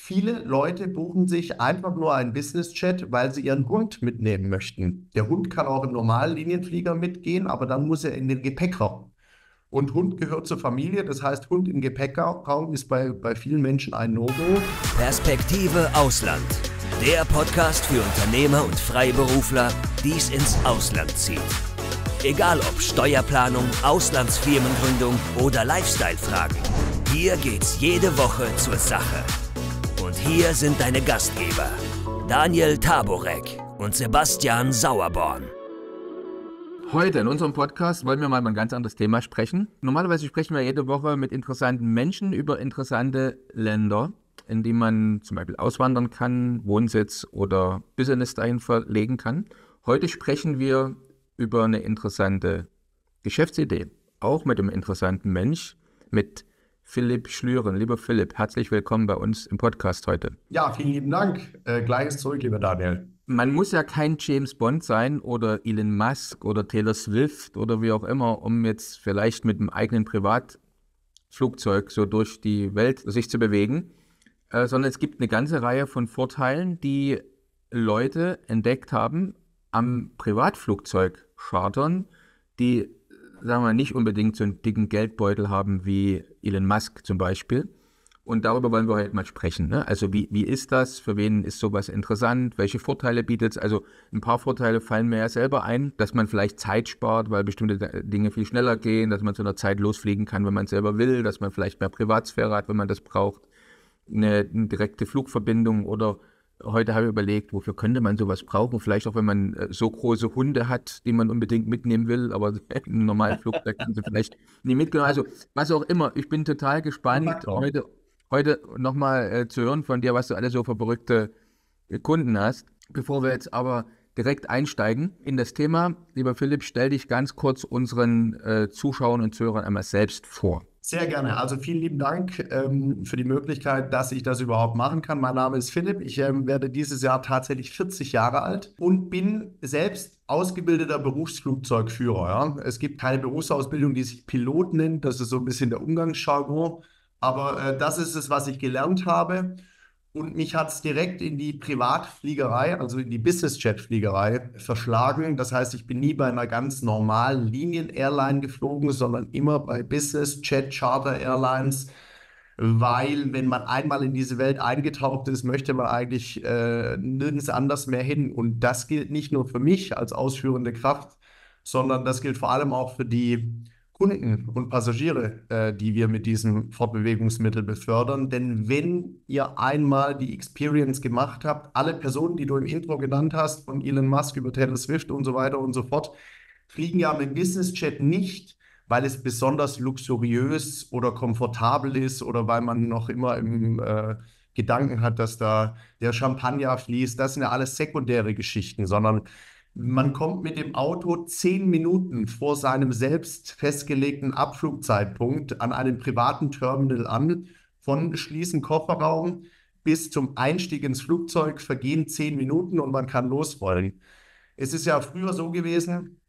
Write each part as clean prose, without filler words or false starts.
Viele Leute buchen sich einfach nur einen Business-Jet, weil sie ihren Hund mitnehmen möchten. Der Hund kann auch im normalen Linienflieger mitgehen, aber dann muss er in den Gepäckraum. Und Hund gehört zur Familie, das heißt, Hund im Gepäckraum ist bei vielen Menschen ein No-Go. Perspektive Ausland. Der Podcast für Unternehmer und Freiberufler, die es ins Ausland zieht. Egal ob Steuerplanung, Auslandsfirmengründung oder Lifestyle-Fragen. Hier geht's jede Woche zur Sache. Und hier sind deine Gastgeber, Daniel Taborek und Sebastian Sauerborn. Heute in unserem Podcast wollen wir mal über ein ganz anderes Thema sprechen. Normalerweise sprechen wir jede Woche mit interessanten Menschen über interessante Länder, in die man zum Beispiel auswandern kann, Wohnsitz oder Business dahin verlegen kann. Heute sprechen wir über eine interessante Geschäftsidee, auch mit einem interessanten Mensch, mit Philipp Schlüren. Lieber Philipp, herzlich willkommen bei uns im Podcast heute. Ja, vielen lieben Dank. Gleiches zurück, lieber Daniel. Man muss ja kein James Bond sein oder Elon Musk oder Taylor Swift oder wie auch immer, um jetzt vielleicht mit einem eigenen Privatflugzeug so durch die Welt sich zu bewegen, sondern es gibt eine ganze Reihe von Vorteilen, die Leute entdeckt haben am Privatflugzeug chartern, die, sagen wir, nicht unbedingt so einen dicken Geldbeutel haben wie Elon Musk zum Beispiel. Und darüber wollen wir heute mal sprechen. Ne? Also wie ist das? Für wen ist sowas interessant? Welche Vorteile bietet es? Also ein paar Vorteile fallen mir ja selber ein, dass man vielleicht Zeit spart, weil bestimmte Dinge viel schneller gehen, dass man zu einer Zeit losfliegen kann, wenn man es selber will, dass man vielleicht mehr Privatsphäre hat, wenn man das braucht, eine direkte Flugverbindung oder heute habe ich überlegt, wofür könnte man sowas brauchen? Vielleicht auch, wenn man so große Hunde hat, die man unbedingt mitnehmen will, aber im normalen Flugzeug kann sie vielleicht nicht mitgenommen. Also was auch immer. Ich bin total gespannt, heute nochmal zu hören von dir, was du alles so für verrückte Kunden hast. Bevor wir jetzt aber direkt einsteigen in das Thema, lieber Philipp, stell dich ganz kurz unseren Zuschauern und Zuhörern einmal selbst vor. Sehr gerne. Also vielen lieben Dank für die Möglichkeit, dass ich das überhaupt machen kann. Mein Name ist Philipp. Ich werde dieses Jahr tatsächlich 40 Jahre alt und bin selbst ausgebildeter Berufsflugzeugführer. Ja. Es gibt keine Berufsausbildung, die sich Pilot nennt. Das ist so ein bisschen der Umgangsjargon. Aber das ist es, was ich gelernt habe. Und mich hat es direkt in die Privatfliegerei, also in die Business-Jet-Fliegerei verschlagen. Das heißt, ich bin nie bei einer ganz normalen Linien-Airline geflogen, sondern immer bei Business-Jet-Charter-Airlines, weil wenn man einmal in diese Welt eingetaucht ist, möchte man eigentlich nirgends anders mehr hin. Und das gilt nicht nur für mich als ausführende Kraft, sondern das gilt vor allem auch für die Kunden und Passagiere, die wir mit diesem Fortbewegungsmittel befördern. Denn wenn ihr einmal die Experience gemacht habt, alle Personen, die du im Intro genannt hast, von Elon Musk über Taylor Swift und so weiter und so fort, fliegen ja mit Business-Jet nicht, weil es besonders luxuriös oder komfortabel ist oder weil man noch immer im Gedanken hat, dass da der Champagner fließt. Das sind ja alles sekundäre Geschichten, sondern man kommt mit dem Auto 10 Minuten vor seinem selbst festgelegten Abflugzeitpunkt an einem privaten Terminal an. Von Schließen Kofferraum bis zum Einstieg ins Flugzeug vergehen 10 Minuten und man kann losrollen. Es ist ja früher so gewesen,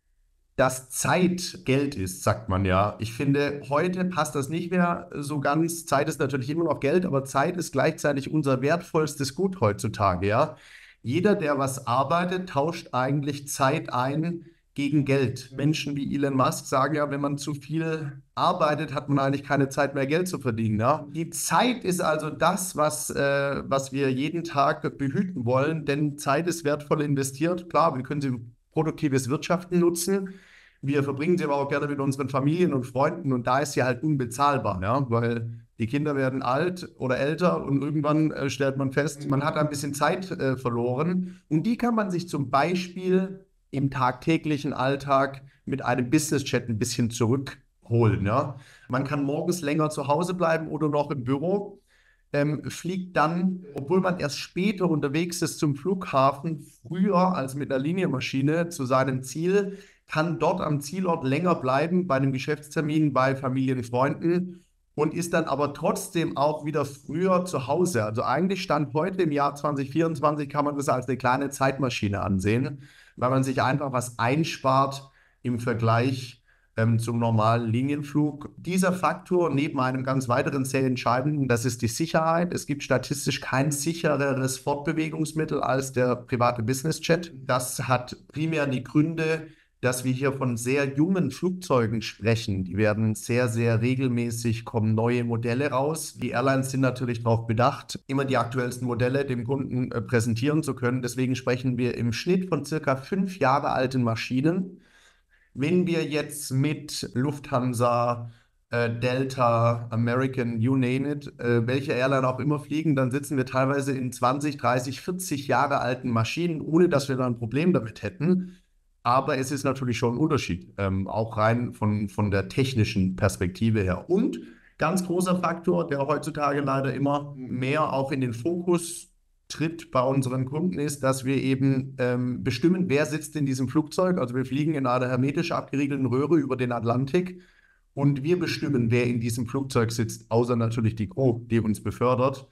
dass Zeit Geld ist, sagt man ja. Ich finde, heute passt das nicht mehr so ganz. Zeit ist natürlich immer noch Geld, aber Zeit ist gleichzeitig unser wertvollstes Gut heutzutage, ja. Jeder, der was arbeitet, tauscht eigentlich Zeit ein gegen Geld. Menschen wie Elon Musk sagen ja, wenn man zu viel arbeitet, hat man eigentlich keine Zeit mehr, Geld zu verdienen. Ja? Die Zeit ist also das, was wir jeden Tag behüten wollen, denn Zeit ist wertvoll investiert. Klar, wir können sie für produktives Wirtschaften nutzen. Wir verbringen sie aber auch gerne mit unseren Familien und Freunden und da ist sie halt unbezahlbar, ja? Weil die Kinder werden alt oder älter und irgendwann stellt man fest, man hat ein bisschen Zeit verloren. Und die kann man sich zum Beispiel im tagtäglichen Alltag mit einem Business-Jet ein bisschen zurückholen. Ja? Man kann morgens länger zu Hause bleiben oder noch im Büro, fliegt dann, obwohl man erst später unterwegs ist zum Flughafen, früher als mit einer Linienmaschine zu seinem Ziel, kann dort am Zielort länger bleiben, bei einem Geschäftstermin, bei Familien, Freunden und ist dann aber trotzdem auch wieder früher zu Hause. Also eigentlich Stand heute im Jahr 2024 kann man das als eine kleine Zeitmaschine ansehen, weil man sich einfach was einspart im Vergleich zum normalen Linienflug. Dieser Faktor neben einem ganz weiteren sehr entscheidenden, das ist die Sicherheit. Es gibt statistisch kein sichereres Fortbewegungsmittel als der private Businessjet. Das hat primär die Gründe, dass wir hier von sehr jungen Flugzeugen sprechen. Die werden sehr, sehr regelmäßig, kommen neue Modelle raus. Die Airlines sind natürlich darauf bedacht, immer die aktuellsten Modelle dem Kunden präsentieren zu können. Deswegen sprechen wir im Schnitt von circa 5 Jahre alten Maschinen. Wenn wir jetzt mit Lufthansa, Delta, American, you name it, welche Airline auch immer fliegen, dann sitzen wir teilweise in 20, 30, 40 Jahre alten Maschinen, ohne dass wir da ein Problem damit hätten. Aber es ist natürlich schon ein Unterschied, auch rein von der technischen Perspektive her. Und ganz großer Faktor, der heutzutage leider immer mehr auch in den Fokus tritt bei unseren Kunden, ist, dass wir eben bestimmen, wer sitzt in diesem Flugzeug. Also wir fliegen in einer hermetisch abgeriegelten Röhre über den Atlantik und wir bestimmen, wer in diesem Flugzeug sitzt, außer natürlich die Crew, die uns befördert.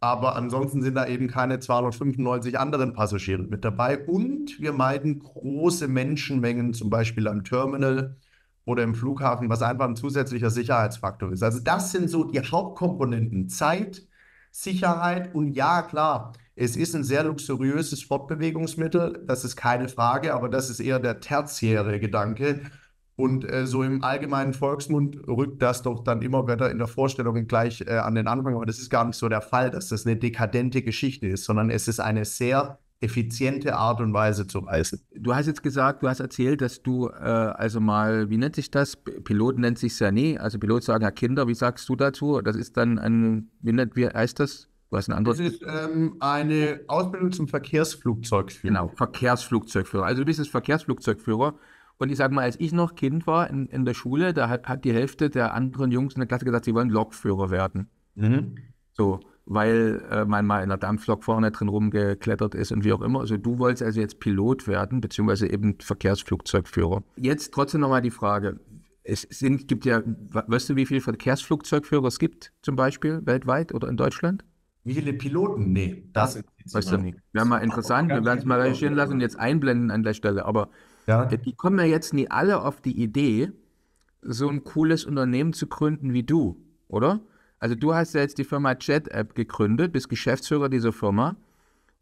Aber ansonsten sind da eben keine 295 anderen Passagiere mit dabei. Und wir meiden große Menschenmengen, zum Beispiel am Terminal oder im Flughafen, was einfach ein zusätzlicher Sicherheitsfaktor ist. Also das sind so die Hauptkomponenten: Zeit, Sicherheit und ja, klar, es ist ein sehr luxuriöses Fortbewegungsmittel, das ist keine Frage, aber das ist eher der tertiäre Gedanke. Und so im allgemeinen Volksmund rückt das doch dann immer wieder in der Vorstellung gleich an den Anfang. Aber das ist gar nicht so der Fall, dass das eine dekadente Geschichte ist, sondern es ist eine sehr effiziente Art und Weise zu reisen. Du hast jetzt gesagt, du hast erzählt, dass du also mal, wie nennt sich das? Pilot nennt sich ja nie. Also Pilot sagen ja Kinder. Wie sagst du dazu? Das ist dann wie heißt das? Du hast ein anderes. Das ist eine Ausbildung zum Verkehrsflugzeugführer. Genau, Verkehrsflugzeugführer. Also du bist jetzt Verkehrsflugzeugführer. Und ich sage mal, als ich noch Kind war in der Schule, da hat die Hälfte der anderen Jungs in der Klasse gesagt, sie wollen Lokführer werden. Mhm. So, weil man mal in der Dampflok vorne drin rumgeklettert ist und wie auch immer. Also du wolltest also jetzt Pilot werden, beziehungsweise eben Verkehrsflugzeugführer. Jetzt trotzdem nochmal die Frage. Gibt ja, weißt du, wie viele Verkehrsflugzeugführer es gibt, zum Beispiel weltweit oder in Deutschland? Wie viele Piloten? Nee, das weißt du nicht. Wäre mal interessant, wir werden es mal recherchieren lassen und jetzt einblenden an der Stelle. Aber ja. Die kommen ja jetzt nie alle auf die Idee, so ein cooles Unternehmen zu gründen wie du, oder? Also du hast ja jetzt die Firma JetApp gegründet, bist Geschäftsführer dieser Firma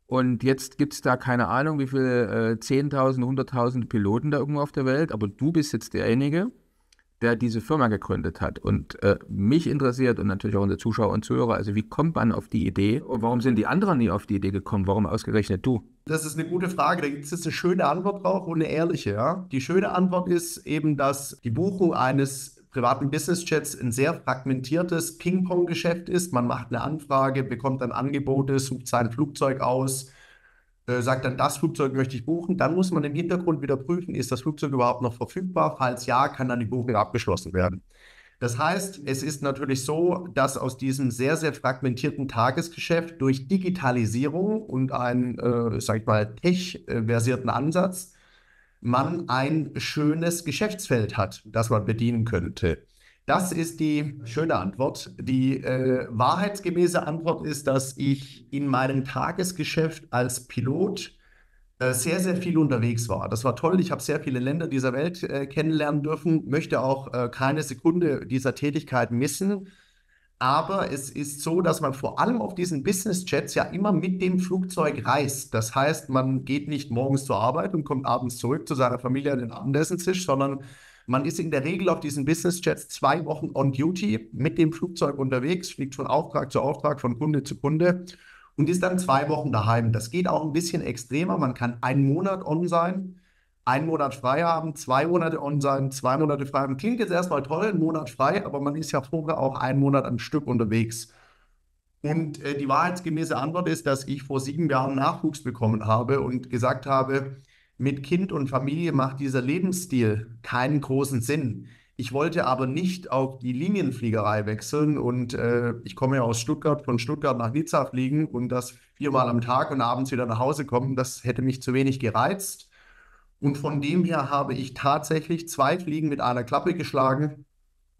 und jetzt gibt es da keine Ahnung, wie viele 10.000, 100.000 Piloten da irgendwo auf der Welt, aber du bist jetzt derjenige, der diese Firma gegründet hat. Und mich interessiert und natürlich auch unsere Zuschauer und Zuhörer, also wie kommt man auf die Idee und warum sind die anderen nie auf die Idee gekommen? Warum ausgerechnet du? Das ist eine gute Frage. Da gibt es jetzt eine schöne Antwort drauf und eine ehrliche. Ja? Die schöne Antwort ist eben, dass die Buchung eines privaten Businessjets ein sehr fragmentiertes Ping-Pong-Geschäft ist. Man macht eine Anfrage, bekommt dann Angebote, sucht sein Flugzeug aus, sagt dann, das Flugzeug möchte ich buchen. Dann muss man im Hintergrund wieder prüfen, ist das Flugzeug überhaupt noch verfügbar? Falls ja, kann dann die Buchung abgeschlossen werden. Das heißt, es ist natürlich so, dass aus diesem sehr, sehr fragmentierten Tagesgeschäft durch Digitalisierung und einen, sag ich mal, tech-versierten Ansatz man ein schönes Geschäftsfeld hat, das man bedienen könnte. Das ist die schöne Antwort. Die wahrheitsgemäße Antwort ist, dass ich in meinem Tagesgeschäft als Pilot sehr, sehr viel unterwegs war. Das war toll. Ich habe sehr viele Länder dieser Welt kennenlernen dürfen, möchte auch keine Sekunde dieser Tätigkeit missen. Aber es ist so, dass man vor allem auf diesen Business-Jets ja immer mit dem Flugzeug reist. Das heißt, man geht nicht morgens zur Arbeit und kommt abends zurück zu seiner Familie an den Abendessenstisch, sondern man ist in der Regel auf diesen Business-Jets 2 Wochen on Duty mit dem Flugzeug unterwegs, fliegt von Auftrag zu Auftrag, von Kunde zu Kunde und ist dann 2 Wochen daheim. Das geht auch ein bisschen extremer. Man kann 1 Monat on sein, 1 Monat frei haben, 2 Monate on sein, 2 Monate frei haben. Klingt jetzt erstmal toll, 1 Monat frei, aber man ist ja vorher auch 1 Monat am Stück unterwegs. Und die wahrheitsgemäße Antwort ist, dass ich vor 7 Jahren Nachwuchs bekommen habe und gesagt habe, mit Kind und Familie macht dieser Lebensstil keinen großen Sinn. Ich wollte aber nicht auf die Linienfliegerei wechseln und ich komme ja aus Stuttgart, von Stuttgart nach Nizza fliegen und das 4-mal am Tag und abends wieder nach Hause kommen, das hätte mich zu wenig gereizt. Und von dem her habe ich tatsächlich 2 Fliegen mit einer Klappe geschlagen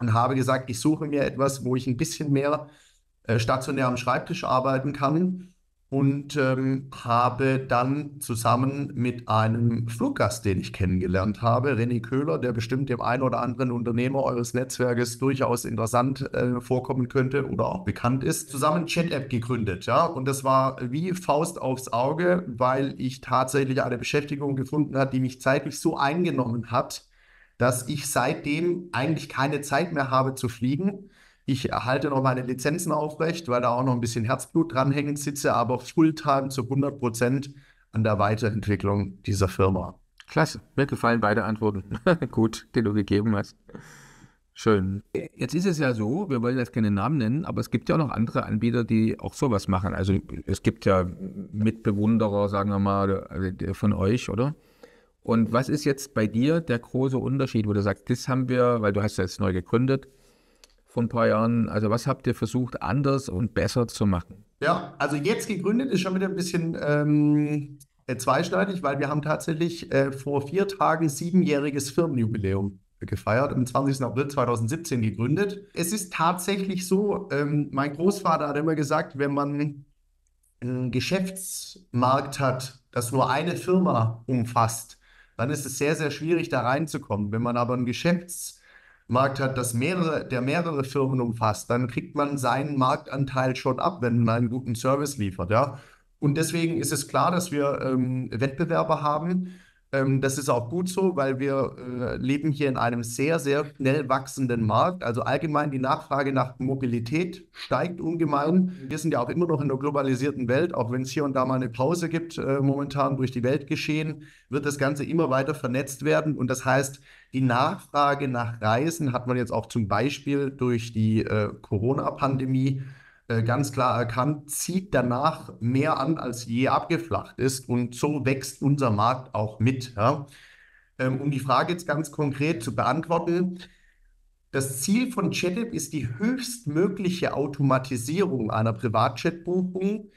und habe gesagt, ich suche mir etwas, wo ich ein bisschen mehr stationär am Schreibtisch arbeiten kann und habe dann zusammen mit einem Fluggast, den ich kennengelernt habe, René Köhler, der bestimmt dem einen oder anderen Unternehmer eures Netzwerkes durchaus interessant vorkommen könnte oder auch bekannt ist, zusammen Chat-App gegründet. Ja? Und das war wie Faust aufs Auge, weil ich tatsächlich eine Beschäftigung gefunden habe, die mich zeitlich so eingenommen hat, dass ich seitdem eigentlich keine Zeit mehr habe zu fliegen. Ich erhalte noch meine Lizenzen aufrecht, weil da auch noch ein bisschen Herzblut dranhängt, sitze aber Fulltime zu 100% an der Weiterentwicklung dieser Firma. Klasse, mir gefallen beide Antworten. Gut, die du gegeben hast. Schön. Jetzt ist es ja so, wir wollen jetzt keine Namen nennen, aber es gibt ja auch noch andere Anbieter, die auch sowas machen. Also es gibt ja Mitbewunderer, sagen wir mal, von euch, oder? Und was ist jetzt bei dir der große Unterschied, wo du sagst, das haben wir, weil du hast ja jetzt neu gegründet vor ein paar Jahren, also was habt ihr versucht anders und besser zu machen? Ja, also jetzt gegründet ist schon wieder ein bisschen zweischneidig, weil wir haben tatsächlich vor 4 Tagen 7-jähriges Firmenjubiläum gefeiert, am 20. April 2017 gegründet. Es ist tatsächlich so, mein Großvater hat immer gesagt, wenn man einen Geschäftsmarkt hat, das nur eine Firma umfasst, dann ist es sehr, sehr schwierig, da reinzukommen. Wenn man aber einen Geschäftsmarkt hat, der mehrere Firmen umfasst, dann kriegt man seinen Marktanteil schon ab, wenn man einen guten Service liefert, ja. Und deswegen ist es klar, dass wir Wettbewerber haben. Das ist auch gut so, weil wir leben hier in einem sehr, sehr schnell wachsenden Markt. Also allgemein die Nachfrage nach Mobilität steigt ungemein. Wir sind ja auch immer noch in einer globalisierten Welt, auch wenn es hier und da mal eine Pause gibt, momentan durch die Welt geschehen, wird das Ganze immer weiter vernetzt werden. Und das heißt, die Nachfrage nach Reisen hat man jetzt auch zum Beispiel durch die Corona-Pandemie ganz klar erkannt, zieht danach mehr an, als je abgeflacht ist. Und so wächst unser Markt auch mit. Ja? Um die Frage jetzt ganz konkret zu beantworten, das Ziel von ChatApp ist die höchstmögliche Automatisierung einer Privatchat-Buchung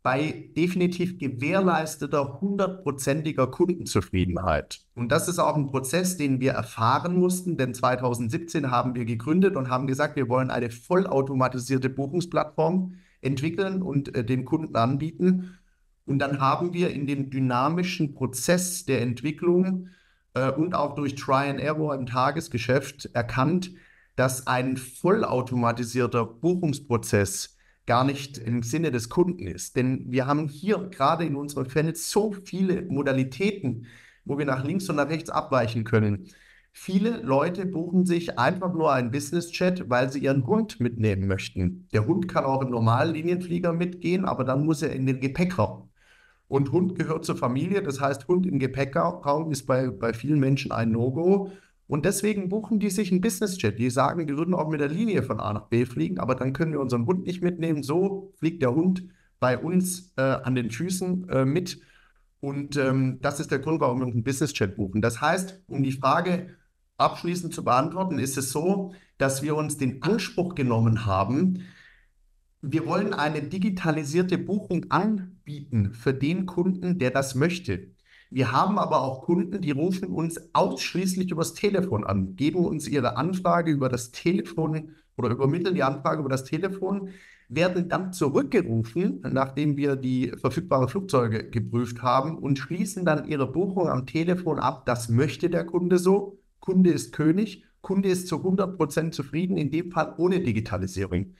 bei definitiv gewährleisteter 100%iger Kundenzufriedenheit. Und das ist auch ein Prozess, den wir erfahren mussten, denn 2017 haben wir gegründet und haben gesagt, wir wollen eine vollautomatisierte Buchungsplattform entwickeln und den Kunden anbieten. Und dann haben wir in dem dynamischen Prozess der Entwicklung und auch durch Try and Error im Tagesgeschäft erkannt, dass ein vollautomatisierter Buchungsprozess gar nicht im Sinne des Kunden ist. Denn wir haben hier gerade in unserem Feld so viele Modalitäten, wo wir nach links und nach rechts abweichen können. Viele Leute buchen sich einfach nur einen Business-Chat, weil sie ihren Hund mitnehmen möchten. Der Hund kann auch im normalen Linienflieger mitgehen, aber dann muss er in den Gepäckraum. Und Hund gehört zur Familie, das heißt, Hund im Gepäckraum ist bei vielen Menschen ein No-Go. Und deswegen buchen die sich einen Business-Jet. Die sagen, die würden auch mit der Linie von A nach B fliegen, aber dann können wir unseren Hund nicht mitnehmen. So fliegt der Hund bei uns an den Füßen mit. Und das ist der Grund, warum wir einen Business-Jet buchen. Das heißt, um die Frage abschließend zu beantworten, ist es so, dass wir uns den Anspruch genommen haben, wir wollen eine digitalisierte Buchung anbieten für den Kunden, der das möchte. Wir haben aber auch Kunden, die rufen uns ausschließlich übers Telefon an, geben uns ihre Anfrage über das Telefon oder übermitteln die Anfrage über das Telefon, werden dann zurückgerufen, nachdem wir die verfügbaren Flugzeuge geprüft haben und schließen dann ihre Buchung am Telefon ab. Das möchte der Kunde so. Kunde ist König. Kunde ist zu 100% zufrieden, in dem Fall ohne Digitalisierung.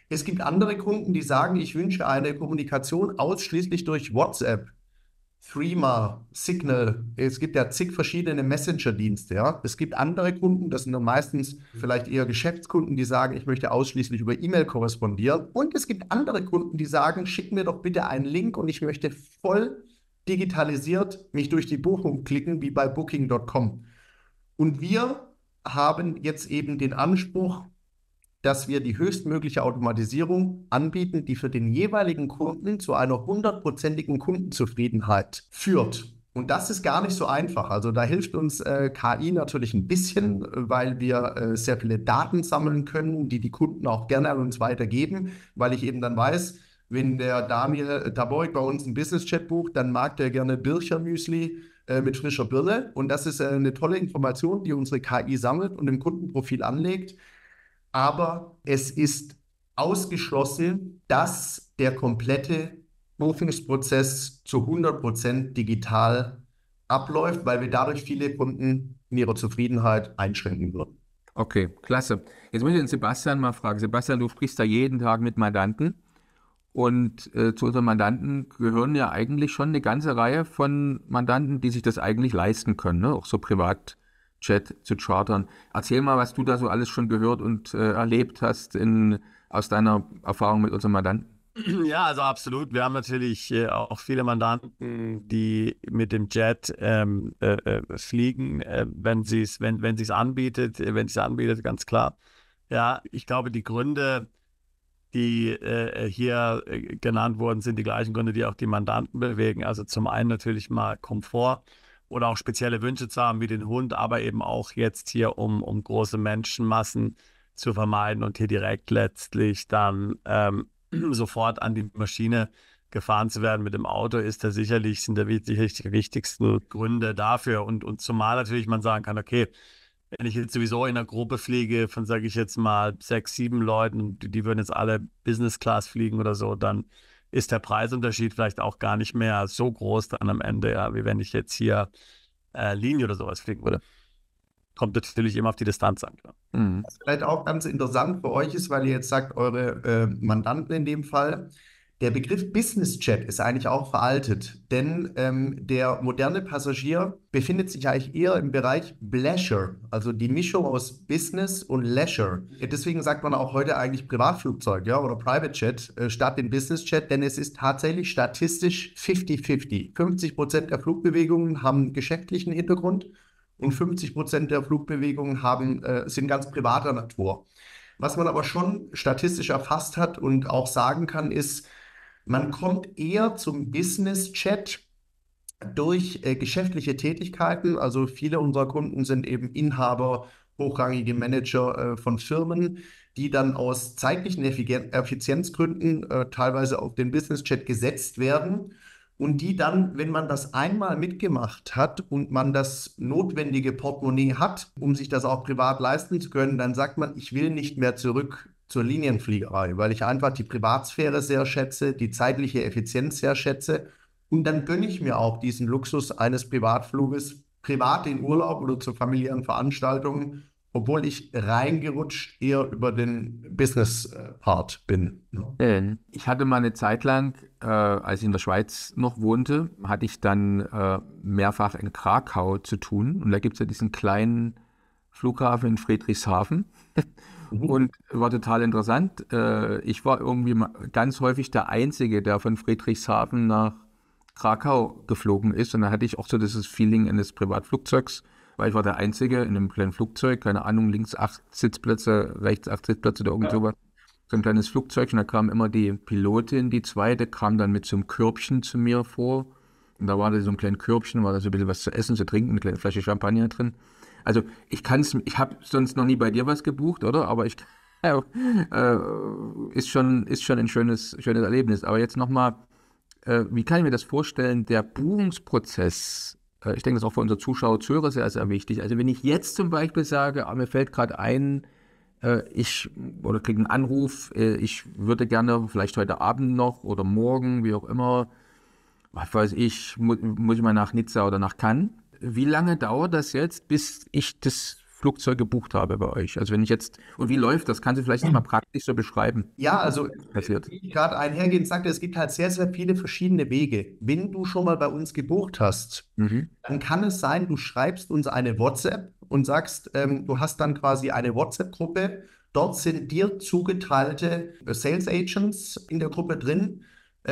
Es gibt andere Kunden, die sagen, ich wünsche eine Kommunikation ausschließlich durch WhatsApp, Threema, Signal. Es gibt ja zig verschiedene Messenger-Dienste. Ja? Es gibt andere Kunden, das sind dann meistens vielleicht eher Geschäftskunden, die sagen, ich möchte ausschließlich über E-Mail korrespondieren. Und es gibt andere Kunden, die sagen, schick mir doch bitte einen Link und ich möchte voll digitalisiert mich durch die Buchung klicken, wie bei Booking.com. Und wir haben jetzt eben den Anspruch, dass wir die höchstmögliche Automatisierung anbieten, die für den jeweiligen Kunden zu einer 100%igen Kundenzufriedenheit führt. Und das ist gar nicht so einfach. Also da hilft uns KI natürlich ein bisschen, weil wir sehr viele Daten sammeln können, die die Kunden auch gerne an uns weitergeben, weil ich eben dann weiß, wenn der Daniel Taboik bei uns einen Business-Chat bucht, dann mag der gerne Birchermüsli mit frischer Birne. Und das ist eine tolle Information, die unsere KI sammelt und im Kundenprofil anlegt. Aber es ist ausgeschlossen, dass der komplette Buchungsprozess zu 100% digital abläuft, weil wir dadurch viele Kunden in ihrer Zufriedenheit einschränken würden. Okay, klasse. Jetzt muss ich den Sebastian mal fragen. Sebastian, du sprichst da jeden Tag mit Mandanten und zu unseren Mandanten gehören ja eigentlich schon eine ganze Reihe von Mandanten, die sich das eigentlich leisten können, ne? Auch so Privatchat zu chartern. Erzähl mal, was du da so alles schon gehört und erlebt hast aus deiner Erfahrung mit unseren Mandanten. Ja, also absolut. Wir haben natürlich auch viele Mandanten, die mit dem Jet fliegen, wenn sich's anbietet, ganz klar. Ja, ich glaube, die Gründe, die hier genannt wurden, sind die gleichen Gründe, die auch die Mandanten bewegen. Also zum einen natürlich mal Komfort oder auch spezielle Wünsche zu haben wie den Hund, aber eben auch jetzt hier, um große Menschenmassen zu vermeiden und hier direkt letztlich dann sofort an die Maschine gefahren zu werden mit dem Auto, sind da sicherlich die wichtigsten Gründe dafür. Und zumal natürlich man sagen kann, okay, wenn ich jetzt sowieso in einer Gruppe fliege von, sage ich jetzt mal, 6, 7 Leuten und die würden jetzt alle Business Class fliegen oder so, dann ist der Preisunterschied vielleicht auch gar nicht mehr so groß dann am Ende, ja, wie wenn ich jetzt hier Linie oder sowas fliegen würde. Kommt natürlich immer auf die Distanz an. Klar. Was vielleicht auch ganz interessant für euch ist, weil ihr jetzt sagt, eure Mandanten in dem Fall, der Begriff Business Jet ist eigentlich auch veraltet, denn der moderne Passagier befindet sich eigentlich eher im Bereich Leisure, also die Mischung aus Business und Leisure. Deswegen sagt man auch heute eigentlich Privatflugzeug, ja, oder Private Jet statt den Business Jet, denn es ist tatsächlich statistisch 50-50. 50% der Flugbewegungen haben geschäftlichen Hintergrund und 50% der Flugbewegungen sind ganz privater Natur. Was man aber schon statistisch erfasst hat und auch sagen kann, ist, man kommt eher zum Business-Chat durch geschäftliche Tätigkeiten. Also viele unserer Kunden sind eben Inhaber, hochrangige Manager von Firmen, die dann aus zeitlichen Effizienzgründen teilweise auf den Business-Chat gesetzt werden. Und die dann, wenn man das einmal mitgemacht hat und man das notwendige Portemonnaie hat, um sich das auch privat leisten zu können, dann sagt man, ich will nicht mehr zurück zur Linienfliegerei, weil ich einfach die Privatsphäre sehr schätze, die zeitliche Effizienz sehr schätze. Und dann gönne ich mir auch diesen Luxus eines Privatfluges privat in Urlaub oder zu familiären Veranstaltungen, obwohl ich reingerutscht eher über den Business-Part bin. Ich hatte mal eine Zeit lang, als ich in der Schweiz noch wohnte, hatte ich dann mehrfach in Krakau zu tun. Und da gibt es ja diesen kleinen Flughafen in Friedrichshafen. Und war total interessant. Ich war irgendwie ganz häufig der Einzige, der von Friedrichshafen nach Krakau geflogen ist. Und da hatte ich auch so dieses Feeling eines Privatflugzeugs, weil ich war der Einzige in einem kleinen Flugzeug, keine Ahnung, links 8 Sitzplätze, rechts 8 Sitzplätze, oder irgend sowas. So ein kleines Flugzeug. Und da kam immer die Pilotin, die zweite, kam dann mit so einem Körbchen zu mir vor. Und da war da so ein kleines Körbchen, war da so ein bisschen was zu essen, zu trinken, eine kleine Flasche Champagner drin. Also ich habe sonst noch nie bei dir was gebucht, oder? Aber ist schon ein schönes Erlebnis. Aber jetzt nochmal, wie kann ich mir das vorstellen, der Buchungsprozess, ich denke, das ist auch für unsere Zuschauer, Zuhörer sehr, sehr wichtig. Also wenn ich jetzt zum Beispiel sage, mir fällt gerade ein, oder kriege einen Anruf, ich würde gerne vielleicht heute Abend noch oder morgen, wie auch immer, was weiß ich, muss ich mal nach Nizza oder nach Cannes. Wie lange dauert das jetzt, bis ich das Flugzeug gebucht habe bei euch? Also wenn ich jetzt, und wie läuft das? Kannst du vielleicht mal praktisch so beschreiben? Ja, also passiert? wie ich gerade einhergehend sagte, es gibt halt sehr, sehr viele verschiedene Wege. Wenn du schon mal bei uns gebucht hast, dann kann es sein, du schreibst uns eine WhatsApp und sagst, du hast dann quasi eine WhatsApp-Gruppe. Dort sind dir zugeteilte Sales Agents in der Gruppe drin,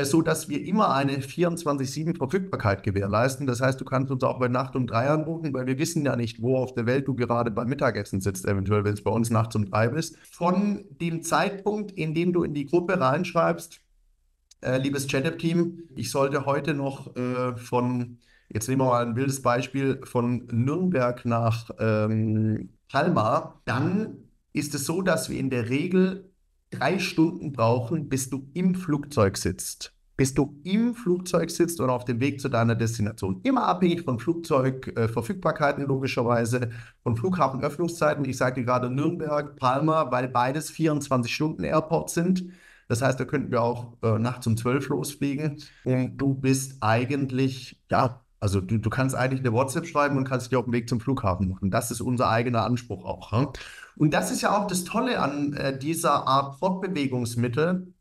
so dass wir immer eine 24/7 Verfügbarkeit gewährleisten. Das heißt, du kannst uns auch bei Nacht um 3 anrufen, weil wir wissen ja nicht, wo auf der Welt du gerade beim Mittagessen sitzt, eventuell, wenn es bei uns nachts um 3 bist. Von dem Zeitpunkt, in dem du in die Gruppe reinschreibst, liebes Chattab-Team, ich sollte heute noch jetzt nehmen wir mal ein wildes Beispiel, von Nürnberg nach Palma, dann ist es so, dass wir in der Regel 3 Stunden brauchen, bis du im Flugzeug sitzt. Bis du im Flugzeug sitzt oder auf dem Weg zu deiner Destination. Immer abhängig von Flugzeugverfügbarkeiten logischerweise, von Flughafenöffnungszeiten. Ich sagte gerade Nürnberg, Palma, weil beides 24-Stunden-Airports sind. Das heißt, da könnten wir auch nachts um 12 losfliegen. Und du bist eigentlich, ja, also du kannst eigentlich eine WhatsApp schreiben und kannst dich auf den Weg zum Flughafen machen. Das ist unser eigener Anspruch auch. Ja? Und das ist ja auch das Tolle an dieser Art Fortbewegungsmittel.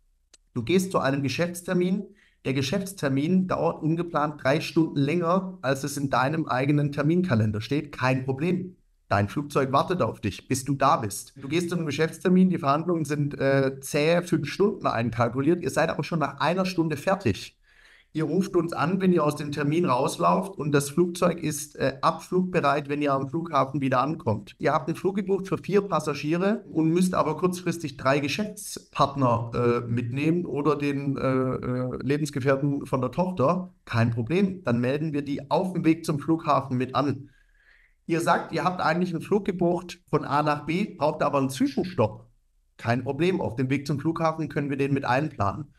Du gehst zu einem Geschäftstermin. Der Geschäftstermin dauert ungeplant 3 Stunden länger, als es in deinem eigenen Terminkalender steht. Kein Problem. Dein Flugzeug wartet auf dich, bis du da bist. Du gehst zu einem Geschäftstermin, die Verhandlungen sind zähe 5 Stunden einkalkuliert. Ihr seid aber schon nach 1 Stunde fertig. Ihr ruft uns an, wenn ihr aus dem Termin rauslauft und das Flugzeug ist abflugbereit, wenn ihr am Flughafen wieder ankommt. Ihr habt einen Flug gebucht für 4 Passagiere und müsst aber kurzfristig 3 Geschäftspartner mitnehmen oder den Lebensgefährten von der Tochter. Kein Problem, dann melden wir die auf dem Weg zum Flughafen mit an. Ihr sagt, ihr habt eigentlich einen Flug gebucht von A nach B, braucht aber einen Zwischenstopp. Kein Problem, auf dem Weg zum Flughafen können wir den mit einplanen.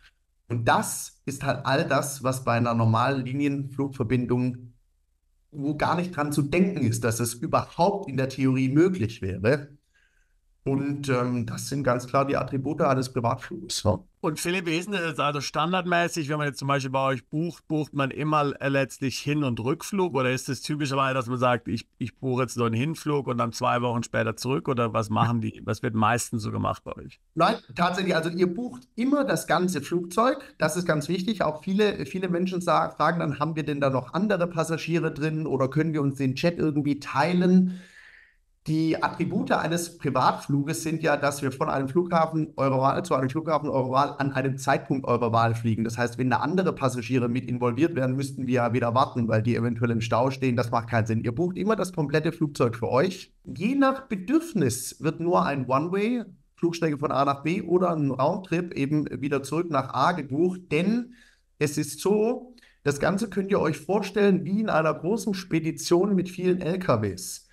Und das ist halt all das, was bei einer normalen Linienflugverbindung, wo gar nicht dran zu denken ist, dass es überhaupt in der Theorie möglich wäre. Und das sind ganz klar die Attribute eines Privatfluges. Ja. Und Philipp, wie ist denn das also standardmäßig, wenn man jetzt zum Beispiel bei euch bucht man immer letztlich Hin- und Rückflug, oder ist es typischerweise, dass man sagt, ich buche jetzt nur einen Hinflug und dann 2 Wochen später zurück, oder was machen die, was wird meistens so gemacht bei euch? Nein, tatsächlich, also ihr bucht immer das ganze Flugzeug, das ist ganz wichtig. Auch viele Menschen fragen dann, haben wir denn da noch andere Passagiere drin oder können wir uns den Jet irgendwie teilen? Die Attribute eines Privatfluges sind ja, dass wir von einem Flughafen eurer Wahl zu einem Flughafen eurer Wahl an einem Zeitpunkt eurer Wahl fliegen. Das heißt, wenn da andere Passagiere mit involviert werden, müssten wir ja wieder warten, weil die eventuell im Stau stehen. Das macht keinen Sinn. Ihr bucht immer das komplette Flugzeug für euch. Je nach Bedürfnis wird nur ein One-Way, Flugstrecke von A nach B, oder ein Roundtrip eben wieder zurück nach A gebucht. Denn es ist so, das Ganze könnt ihr euch vorstellen wie in einer großen Spedition mit vielen LKWs.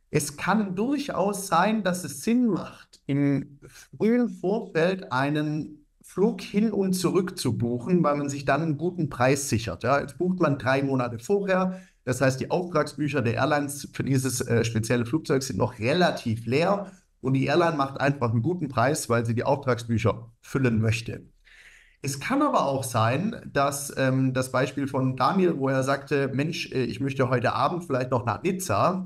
Es kann durchaus sein, dass es Sinn macht, im frühen Vorfeld einen Flug hin und zurück zu buchen, weil man sich dann einen guten Preis sichert. Ja, jetzt bucht man 3 Monate vorher. Das heißt, die Auftragsbücher der Airlines für dieses spezielle Flugzeug sind noch relativ leer. Und die Airline macht einfach einen guten Preis, weil sie die Auftragsbücher füllen möchte. Es kann aber auch sein, dass das Beispiel von Daniel, wo er sagte, Mensch, ich möchte heute Abend vielleicht noch nach Nizza,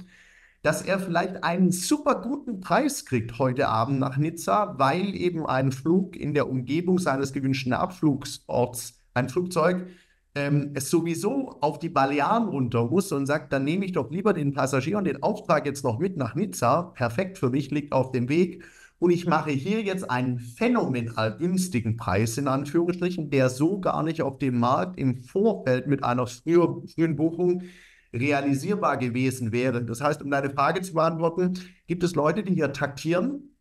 dass er vielleicht einen super guten Preis kriegt heute Abend nach Nizza, weil eben ein Flug in der Umgebung seines gewünschten Abflugsorts, ein Flugzeug, es sowieso auf die Balearen runter muss und sagt, dann nehme ich doch lieber den Passagier und den Auftrag jetzt noch mit nach Nizza. Perfekt für mich, liegt auf dem Weg. Und ich mache hier jetzt einen phänomenal günstigen Preis, in Anführungsstrichen, der so gar nicht auf dem Markt im Vorfeld mit einer frühen Buchung realisierbar gewesen wäre. Das heißt, um deine Frage zu beantworten, gibt es Leute, die hier taktieren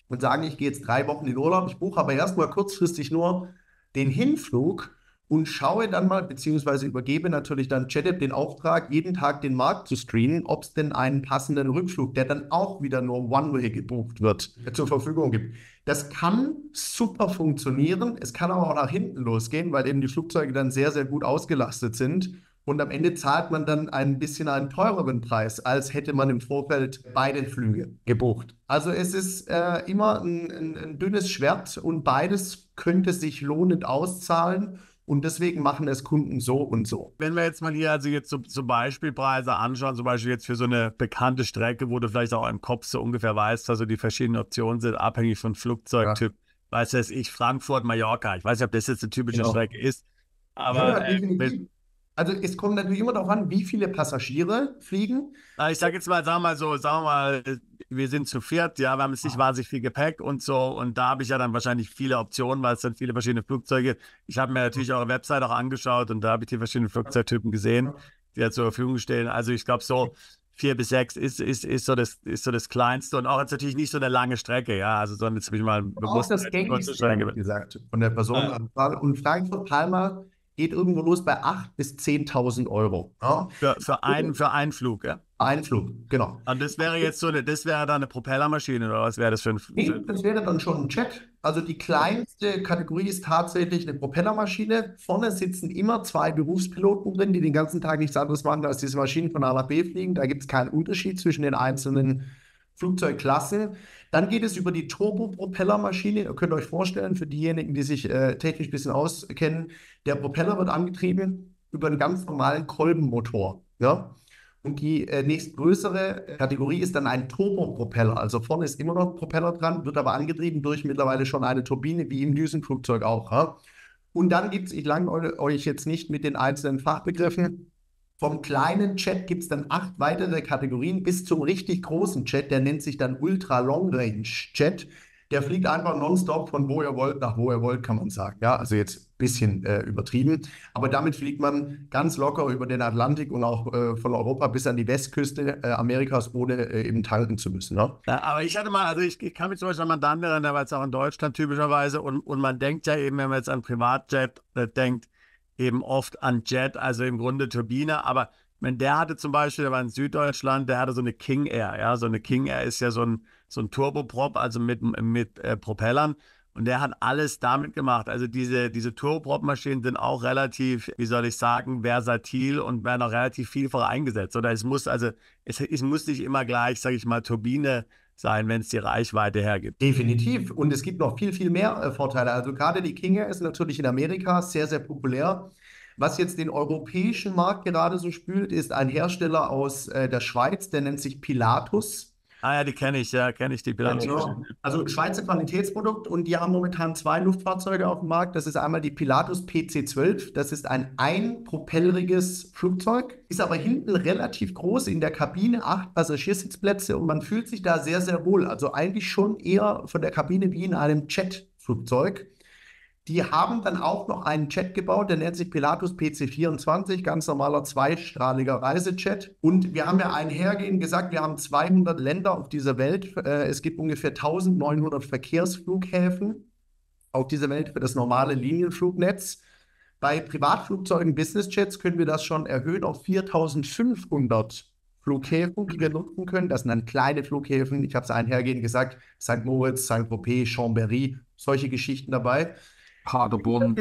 und sagen, ich gehe jetzt 3 Wochen in Urlaub, ich buche aber erstmal kurzfristig nur den Hinflug und schaue dann mal, beziehungsweise übergebe natürlich dann JetApp den Auftrag, jeden Tag den Markt zu screenen, ob es denn einen passenden Rückflug, der dann auch wieder nur One-Way gebucht wird, zur Verfügung gibt. Das kann super funktionieren, es kann aber auch nach hinten losgehen, weil eben die Flugzeuge dann sehr, sehr gut ausgelastet sind. Und am Ende zahlt man dann ein bisschen einen teureren Preis, als hätte man im Vorfeld beide Flüge gebucht. Also es ist immer ein dünnes Schwert und beides könnte sich lohnend auszahlen. Und deswegen machen es Kunden so und so. Wenn wir jetzt mal hier also jetzt so Beispielpreise anschauen, zum Beispiel jetzt für so eine bekannte Strecke, wo du vielleicht auch im Kopf so ungefähr weißt, also die verschiedenen Optionen sind abhängig von Flugzeugtyp. Ja. Weiß jetzt ich, Frankfurt, Mallorca. Ich weiß nicht, ob das jetzt eine typische Strecke ist. Aber also es kommt natürlich immer darauf an, wie viele Passagiere fliegen. Ich sage jetzt mal, sagen wir mal, wir sind zu 4, ja, wir haben jetzt nicht wahnsinnig viel Gepäck und so, und da habe ich ja dann wahrscheinlich viele Optionen, weil es dann viele verschiedene Flugzeuge. Ich habe mir natürlich eure Website auch angeschaut und da habe ich die verschiedenen Flugzeugtypen gesehen, die da zur Verfügung stehen. Also ich glaube so 4 bis 6 ist so das Kleinste und auch jetzt natürlich nicht so eine lange Strecke, ja, also sondern jetzt habe ich mal bewusst das gängigste gesagt von der Personenanzahl. Und Frankfurt-Palma geht irgendwo los bei 8.000 bis 10.000 Euro. Ja? Für einen Flug, ja? Ein Flug, genau. Und das wäre jetzt das wäre dann eine Propellermaschine, oder was wäre das für ein Flug? Nee, das wäre dann schon ein Jet. Also die kleinste Kategorie ist tatsächlich eine Propellermaschine. Vorne sitzen immer 2 Berufspiloten drin, die den ganzen Tag nichts anderes machen, als diese Maschinen von A nach B fliegen. Da gibt es keinen Unterschied zwischen den einzelnen Flugzeugklassen. Dann geht es über die Turbopropellermaschine. Ihr könnt euch vorstellen, für diejenigen, die sich technisch ein bisschen auskennen, der Propeller wird angetrieben über einen ganz normalen Kolbenmotor. Ja? Und die nächstgrößere Kategorie ist dann ein Turbopropeller. Also vorne ist immer noch ein Propeller dran, wird aber angetrieben durch mittlerweile schon eine Turbine, wie im Düsenflugzeug auch. Ja? Und dann gibt es, ich langweile euch jetzt nicht mit den einzelnen Fachbegriffen, vom kleinen Jet gibt es dann 8 weitere Kategorien bis zum richtig großen Jet, der nennt sich dann Ultra Long Range Jet. Der fliegt einfach nonstop von wo ihr wollt nach wo ihr wollt, kann man sagen. Ja, also jetzt ein bisschen übertrieben. Aber damit fliegt man ganz locker über den Atlantik und auch von Europa bis an die Westküste Amerikas, ohne eben tanken zu müssen. Ne? Ja, aber ich hatte mal, also ich kann mich zum Beispiel an Mandanten erinnern, der war jetzt auch in Deutschland typischerweise und man denkt ja eben, wenn man jetzt an Privatjet denkt, eben oft an Jet, also im Grunde Turbine, aber wenn der hatte zum Beispiel, der war in Süddeutschland, der hatte so eine King Air, ja, so eine King Air ist ja so ein Turboprop, also mit Propellern und der hat alles damit gemacht, also diese Turboprop-Maschinen sind auch relativ, wie soll ich sagen, versatil und werden auch relativ vielfach eingesetzt, oder es muss nicht immer gleich, sage ich mal, Turbine sein, wenn es die Reichweite hergibt. Definitiv. Und es gibt noch viel, viel mehr Vorteile. Also gerade die King Air ist natürlich in Amerika sehr, sehr populär. Was jetzt den europäischen Markt gerade so spült, ist ein Hersteller aus der Schweiz, der nennt sich Pilatus. Ah ja, die kenne ich, die Pilatus. Genau. Also Schweizer Qualitätsprodukt und die haben momentan 2 Luftfahrzeuge auf dem Markt. Das ist einmal die Pilatus PC-12. Das ist ein einpropelleriges Flugzeug, ist aber hinten relativ groß in der Kabine, 8 Passagiersitzplätze und man fühlt sich da sehr, sehr wohl. Also eigentlich schon eher von der Kabine wie in einem Jet-Flugzeug. Die haben dann auch noch einen Jet gebaut, der nennt sich Pilatus PC-24, ganz normaler zweistrahliger Reisejet. Und wir haben ja einhergehend gesagt, wir haben 200 Länder auf dieser Welt. Es gibt ungefähr 1900 Verkehrsflughäfen auf dieser Welt für das normale Linienflugnetz. Bei Privatflugzeugen, Businessjets können wir das schon erhöhen auf 4500 Flughäfen, die wir nutzen können. Das sind dann kleine Flughäfen. Ich habe es einhergehend gesagt, St. Moritz, Saint-Tropez, Chambéry, solche Geschichten dabei. Paderborn.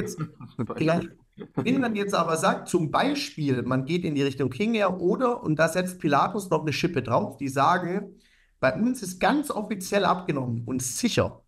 Wenn man jetzt aber sagt, zum Beispiel, man geht in die Richtung King Air oder, und da setzt Pilatus noch eine Schippe drauf, die sagen, bei uns ist ganz offiziell abgenommen und sicher,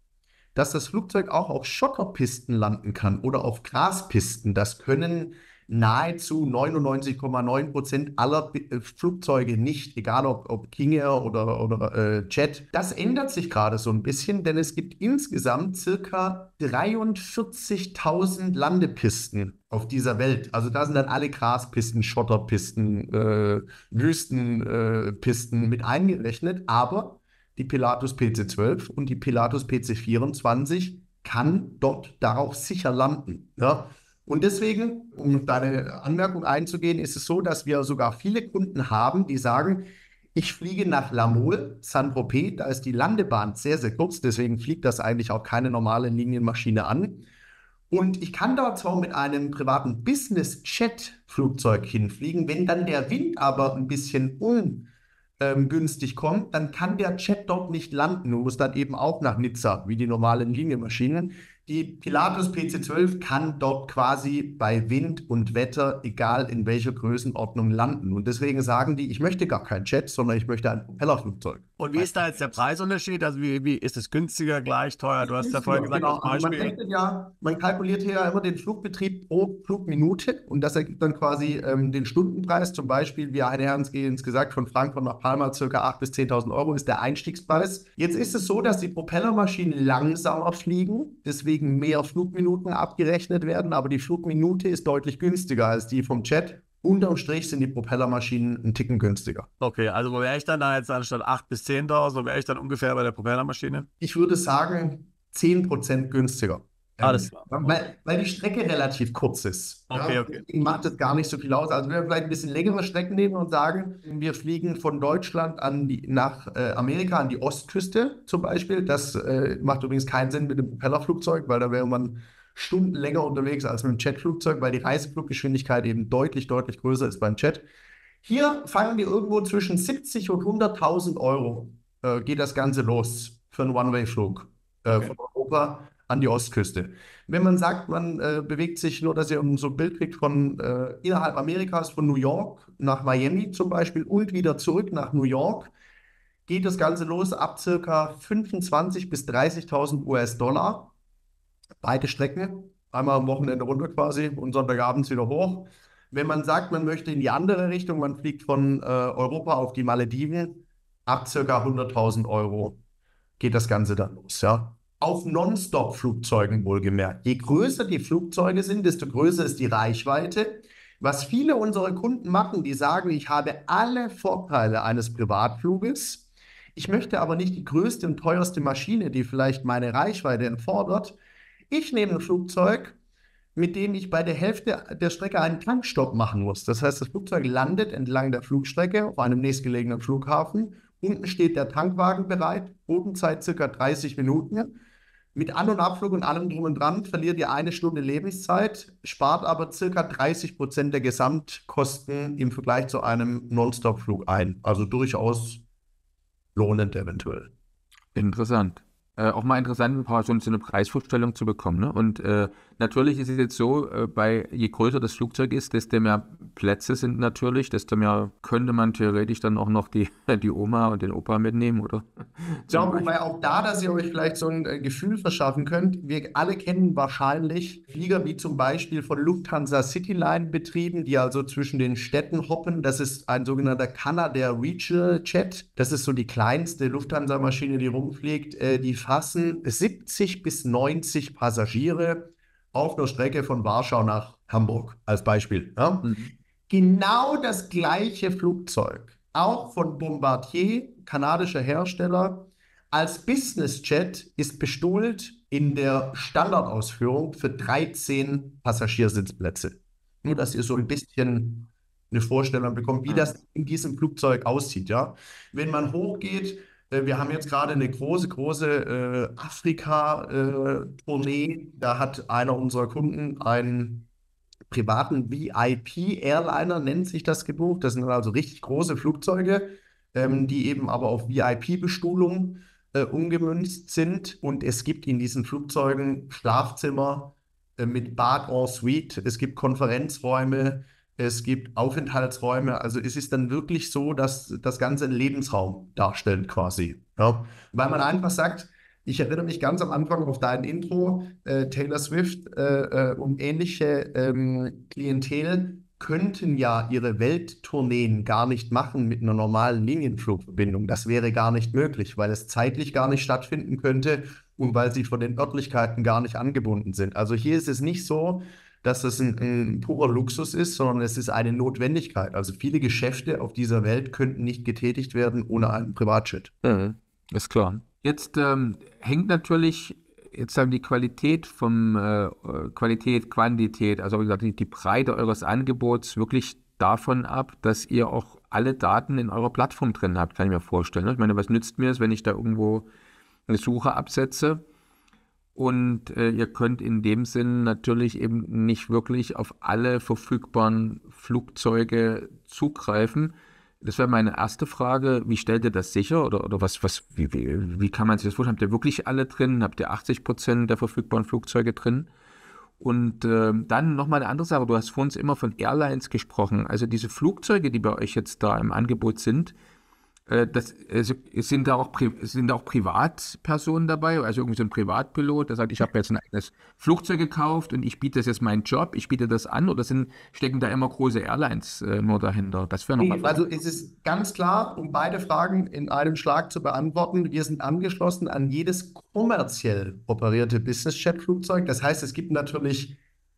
dass das Flugzeug auch auf Schotterpisten landen kann oder auf Graspisten. Das können nahezu 99,9% aller Flugzeuge nicht, egal ob King Air oder Jet. Das ändert sich gerade so ein bisschen, denn es gibt insgesamt circa 43.000 Landepisten auf dieser Welt. Also da sind dann alle Graspisten, Schotterpisten, Wüstenpisten mit eingerechnet, aber die Pilatus PC-12 und die Pilatus PC-24 kann dort darauf sicher landen. Ja? Und deswegen, um auf deine Anmerkung einzugehen, ist es so, dass wir sogar viele Kunden haben, die sagen, ich fliege nach La Mole, Saint-Tropez, da ist die Landebahn sehr, sehr kurz, deswegen fliegt das eigentlich auch keine normale Linienmaschine an. Und ich kann da zwar mit einem privaten Business-Jet-Flugzeug hinfliegen, wenn dann der Wind aber ein bisschen günstig kommt, dann kann der Jet dort nicht landen und muss dann eben auch nach Nizza, wie die normalen Linienmaschinen. Die Pilatus PC-12 kann dort quasi bei Wind und Wetter, egal in welcher Größenordnung, landen. Und deswegen sagen die, ich möchte gar kein Jet, sondern ich möchte ein Propellerflugzeug. Und wie ist da jetzt der Preisunterschied? Also wie ist es günstiger, gleich, teuer? Du hast ja vorhin gesagt, genau. Also man kalkuliert hier ja immer den Flugbetrieb pro Flugminute und das ergibt dann quasi den Stundenpreis. Zum Beispiel, wie einhergehend gesagt, von Frankfurt nach Palma ca. 8.000 bis 10.000 Euro ist der Einstiegspreis. Jetzt ist es so, dass die Propellermaschinen langsamer fliegen, deswegen mehr Flugminuten abgerechnet werden, aber die Flugminute ist deutlich günstiger als die vom Jet. Unterm Strich sind die Propellermaschinen einen Ticken günstiger. Okay, also wo wäre ich dann da jetzt anstatt 8.000 bis 10.000, wo wäre ich dann ungefähr bei der Propellermaschine? Ich würde sagen 10% günstiger. Alles klar. Weil die Strecke relativ kurz ist. Okay, ja, okay. deswegen macht das gar nicht so viel aus. Also wenn wir vielleicht ein bisschen längere Strecken nehmen und sagen, wir fliegen von Deutschland nach Amerika an die Ostküste zum Beispiel. Das macht übrigens keinen Sinn mit dem Propellerflugzeug, weil da wäre man Stunden länger unterwegs als mit dem Jetflugzeug, weil die Reisefluggeschwindigkeit eben deutlich, deutlich größer ist beim Jet. Hier fangen wir irgendwo zwischen 70 und 100.000 Euro geht das Ganze los für einen One-Way-Flug von Europa an die Ostküste. Wenn man sagt, man bewegt sich, nur dass ihr so ein Bild kriegt, von innerhalb Amerikas, von New York nach Miami zum Beispiel und wieder zurück nach New York, geht das Ganze los ab circa 25.000 bis 30.000 US-Dollar. Beide Strecken, einmal am Wochenende runter quasi und Sonntagabends wieder hoch. Wenn man sagt, man möchte in die andere Richtung, man fliegt von Europa auf die Malediven, ab circa 100.000 Euro geht das Ganze dann los, ja. Auf Non-Stop-Flugzeugen wohlgemerkt. Je größer die Flugzeuge sind, desto größer ist die Reichweite. Was viele unserer Kunden machen, die sagen, ich habe alle Vorteile eines Privatfluges, ich möchte aber nicht die größte und teuerste Maschine, die vielleicht meine Reichweite erfordert. Ich nehme ein Flugzeug, mit dem ich bei der Hälfte der Strecke einen Tankstopp machen muss. Das heißt, das Flugzeug landet entlang der Flugstrecke auf einem nächstgelegenen Flughafen. Unten steht der Tankwagen bereit, Bodenzeit circa 30 Minuten. Mit An- und Abflug und allem drum und dran verliert ihr 1 Stunde Lebenszeit, spart aber circa 30% der Gesamtkosten im Vergleich zu einem Non-Stop-Flug ein. Also durchaus lohnend eventuell. Interessant. Auch mal interessant, ein paar so eine Preisvorstellung zu bekommen. Ne? Und natürlich ist es jetzt so, je größer das Flugzeug ist, desto mehr Plätze sind natürlich, desto mehr könnte man theoretisch dann auch noch die Oma und den Opa mitnehmen, oder? Ja, wobei auch da, dass ihr euch vielleicht so ein Gefühl verschaffen könnt. Wir alle kennen wahrscheinlich Flieger wie zum Beispiel von Lufthansa Cityline betrieben, die also zwischen den Städten hoppen. Das ist ein sogenannter Canadair Regional Jet. Das ist so die kleinste Lufthansa-Maschine, die rumfliegt. Die fassen 70 bis 90 Passagiere auf einer Strecke von Warschau nach Hamburg als Beispiel. Ja? Genau das gleiche Flugzeug, auch von Bombardier, kanadischer Hersteller, als Business Jet ist bestuhlt in der Standardausführung für 13 Passagiersitzplätze. Nur, dass ihr so ein bisschen eine Vorstellung bekommt, wie das in diesem Flugzeug aussieht. Ja? Wenn man hochgeht, wir haben jetzt gerade eine große Afrika-Tournee. Da hat einer unserer Kunden einen privaten VIP-Airliner, nennt sich das, gebucht. Das sind also richtig große Flugzeuge, die eben aber auf VIP-Bestuhlung umgemünzt sind. Und es gibt in diesen Flugzeugen Schlafzimmer mit Bad en suite. Es gibt Konferenzräume, es gibt Aufenthaltsräume. Also es ist dann wirklich so, dass das Ganze einen Lebensraum darstellt quasi. Ja? Weil man einfach sagt, ich erinnere mich ganz am Anfang auf dein Intro, Taylor Swift und ähnliche Klientel könnten ja ihre Welttourneen gar nicht machen mit einer normalen Linienflugverbindung. Das wäre gar nicht möglich, weil es zeitlich gar nicht stattfinden könnte und weil sie von den Örtlichkeiten gar nicht angebunden sind. Also hier ist es nicht so, dass es ein purer Luxus ist, sondern es ist eine Notwendigkeit. Also viele Geschäfte auf dieser Welt könnten nicht getätigt werden ohne einen Privatjet. Ist klar. Jetzt hängt natürlich jetzt die Qualität vom Qualität, Quantität, also wie gesagt, die Breite eures Angebots wirklich davon ab, dass ihr auch alle Daten in eurer Plattform drin habt, kann ich mir vorstellen. Ich meine, was nützt mir es, wenn ich da irgendwo eine Suche absetze? Und ihr könnt in dem Sinn natürlich eben nicht wirklich auf alle verfügbaren Flugzeuge zugreifen. Das wäre meine erste Frage. Wie stellt ihr das sicher? Oder wie kann man sich das vorstellen? Habt ihr wirklich alle drin? Habt ihr 80% der verfügbaren Flugzeuge drin? Und dann nochmal eine andere Sache. Du hast vor uns immer von Airlines gesprochen. Also diese Flugzeuge, die bei euch jetzt da im Angebot sind, sind da auch Privatpersonen dabei, also irgendwie so ein Privatpilot, der sagt, ich habe jetzt ein eigenes Flugzeug gekauft und ich biete das jetzt meinen Job, ich biete das an, oder stecken da immer große Airlines nur dahinter? Das wäre noch Also es ist ganz klar, um beide Fragen in einem Schlag zu beantworten, wir sind angeschlossen an jedes kommerziell operierte Business-Jet-Flugzeug. Das heißt, es gibt natürlich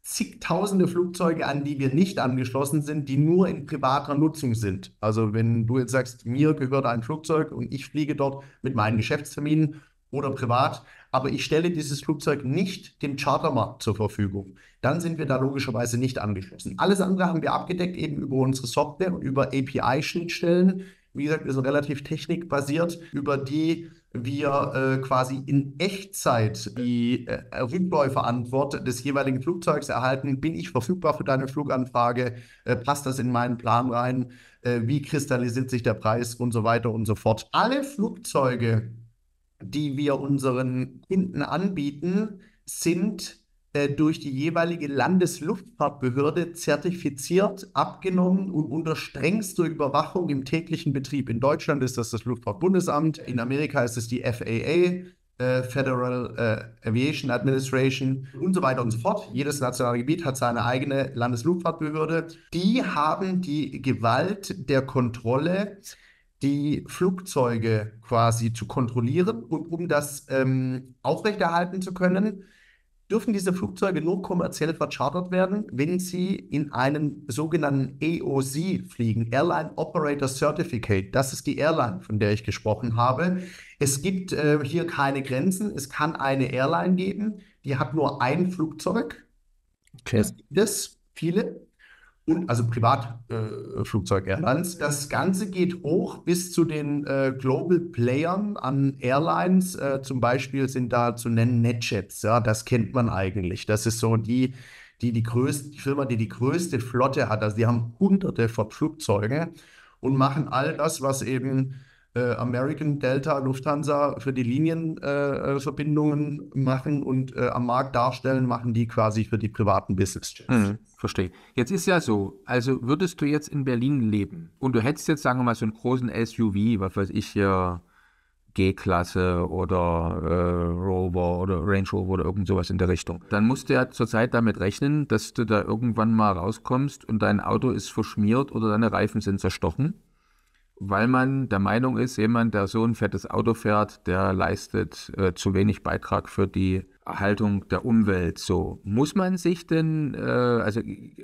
zigtausende Flugzeuge, an die wir nicht angeschlossen sind, die nur in privater Nutzung sind. Also wenn du jetzt sagst, mir gehört ein Flugzeug und ich fliege dort mit meinen Geschäftsterminen oder privat, aber ich stelle dieses Flugzeug nicht dem Chartermarkt zur Verfügung, dann sind wir da logischerweise nicht angeschlossen. Alles andere haben wir abgedeckt eben über unsere Software und über API-Schnittstellen. Wie gesagt, wir sind relativ technikbasiert, über die wir quasi in Echtzeit die Rückläuferantwort des jeweiligen Flugzeugs erhalten. Bin ich verfügbar für deine Fluganfrage? Passt das in meinen Plan rein? Wie kristallisiert sich der Preis und so weiter und so fort? Alle Flugzeuge, die wir unseren Kunden anbieten, sind durch die jeweilige Landesluftfahrtbehörde zertifiziert, abgenommen und unter strengster Überwachung im täglichen Betrieb. In Deutschland ist das Luftfahrtbundesamt, in Amerika ist es die FAA, Federal Aviation Administration und so weiter und so fort. Jedes nationale Gebiet hat seine eigene Landesluftfahrtbehörde. Die haben die Gewalt der Kontrolle, die Flugzeuge quasi zu kontrollieren, und um das aufrechterhalten zu können, dürfen diese Flugzeuge nur kommerziell verchartert werden, wenn sie in einem sogenannten AOC fliegen, Airline Operator Certificate. Das ist die Airline, von der ich gesprochen habe. Es gibt hier keine Grenzen. Es kann eine Airline geben, die hat nur ein Flugzeug. Okay. Das gibt es, viele. Und also Privatflugzeug-Airlines. Das Ganze geht hoch bis zu den Global Playern an Airlines. Zum Beispiel sind da zu nennen NetJets. Ja, das kennt man eigentlich. Das ist so die Firma, die die größte Flotte hat. Also die haben Hunderte von Flugzeugen und machen all das, was eben American, Delta, Lufthansa für die Linienverbindungen machen und am Markt darstellen, machen die quasi für die privaten Business-Jets. Verstehe. Jetzt ist ja so, also würdest du jetzt in Berlin leben und du hättest jetzt, sagen wir mal, so einen großen SUV, was weiß ich hier, G-Klasse oder Rover oder Range Rover oder irgend sowas in der Richtung. Dann musst du ja zurzeit damit rechnen, dass du da irgendwann mal rauskommst und dein Auto ist verschmiert oder deine Reifen sind zerstochen, weil man der Meinung ist, jemand, der so ein fettes Auto fährt, der leistet zu wenig Beitrag für die Erhaltung der Umwelt. So, muss man sich denn,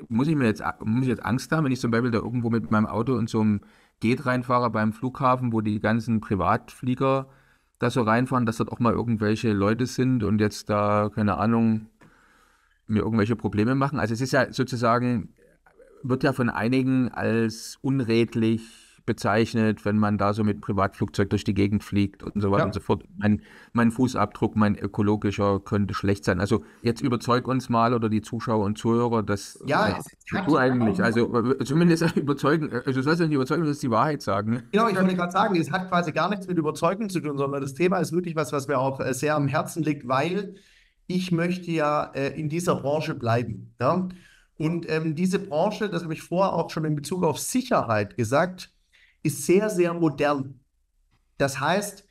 muss ich jetzt Angst haben, wenn ich zum Beispiel da irgendwo mit meinem Auto in so einem Gate reinfahre beim Flughafen, wo die ganzen Privatflieger da so reinfahren, dass dort auch mal irgendwelche Leute sind und jetzt da, keine Ahnung, mir irgendwelche Probleme machen? Also es ist ja sozusagen, wird ja von einigen als unredlich bezeichnet, wenn man da so mit Privatflugzeug durch die Gegend fliegt und so weiter und so fort. Mein Fußabdruck, mein ökologischer könnte schlecht sein. Also jetzt überzeug uns mal oder die Zuschauer und Zuhörer, dass du eigentlich, also zumindest überzeugen, also du sollst ja nicht überzeugen, du sollst die Wahrheit sagen. Genau, ich wollte gerade sagen, es hat quasi gar nichts mit Überzeugung zu tun, sondern das Thema ist wirklich was mir auch sehr am Herzen liegt, weil ich möchte ja in dieser Branche bleiben. Ja? Und diese Branche, das habe ich vorher auch schon in Bezug auf Sicherheit gesagt, ist sehr, sehr modern. Das heißt,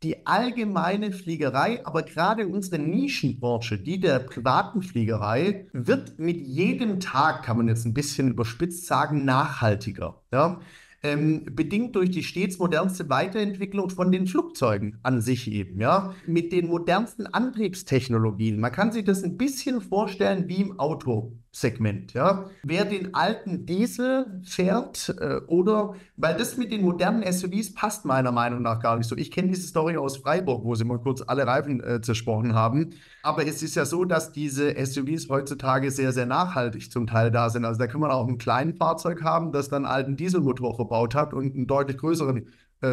die allgemeine Fliegerei, aber gerade unsere Nischenbranche, die der privaten Fliegerei, wird mit jedem Tag, kann man jetzt ein bisschen überspitzt sagen, nachhaltiger. Ja? Bedingt durch die stets modernste Weiterentwicklung von den Flugzeugen an sich eben, ja, mit den modernsten Antriebstechnologien. Man kann sich das ein bisschen vorstellen wie im Autosegment, ja. Wer den alten Diesel fährt oder, weil das mit den modernen SUVs passt meiner Meinung nach gar nicht so. Ich kenne diese Story aus Freiburg, wo sie mal kurz alle Reifen zersprochen haben. Aber es ist ja so, dass diese SUVs heutzutage sehr, sehr nachhaltig zum Teil da sind. Also da kann man auch ein kleines Fahrzeug haben, das dann einen alten Dieselmotor verbaut hat und einen deutlich größeren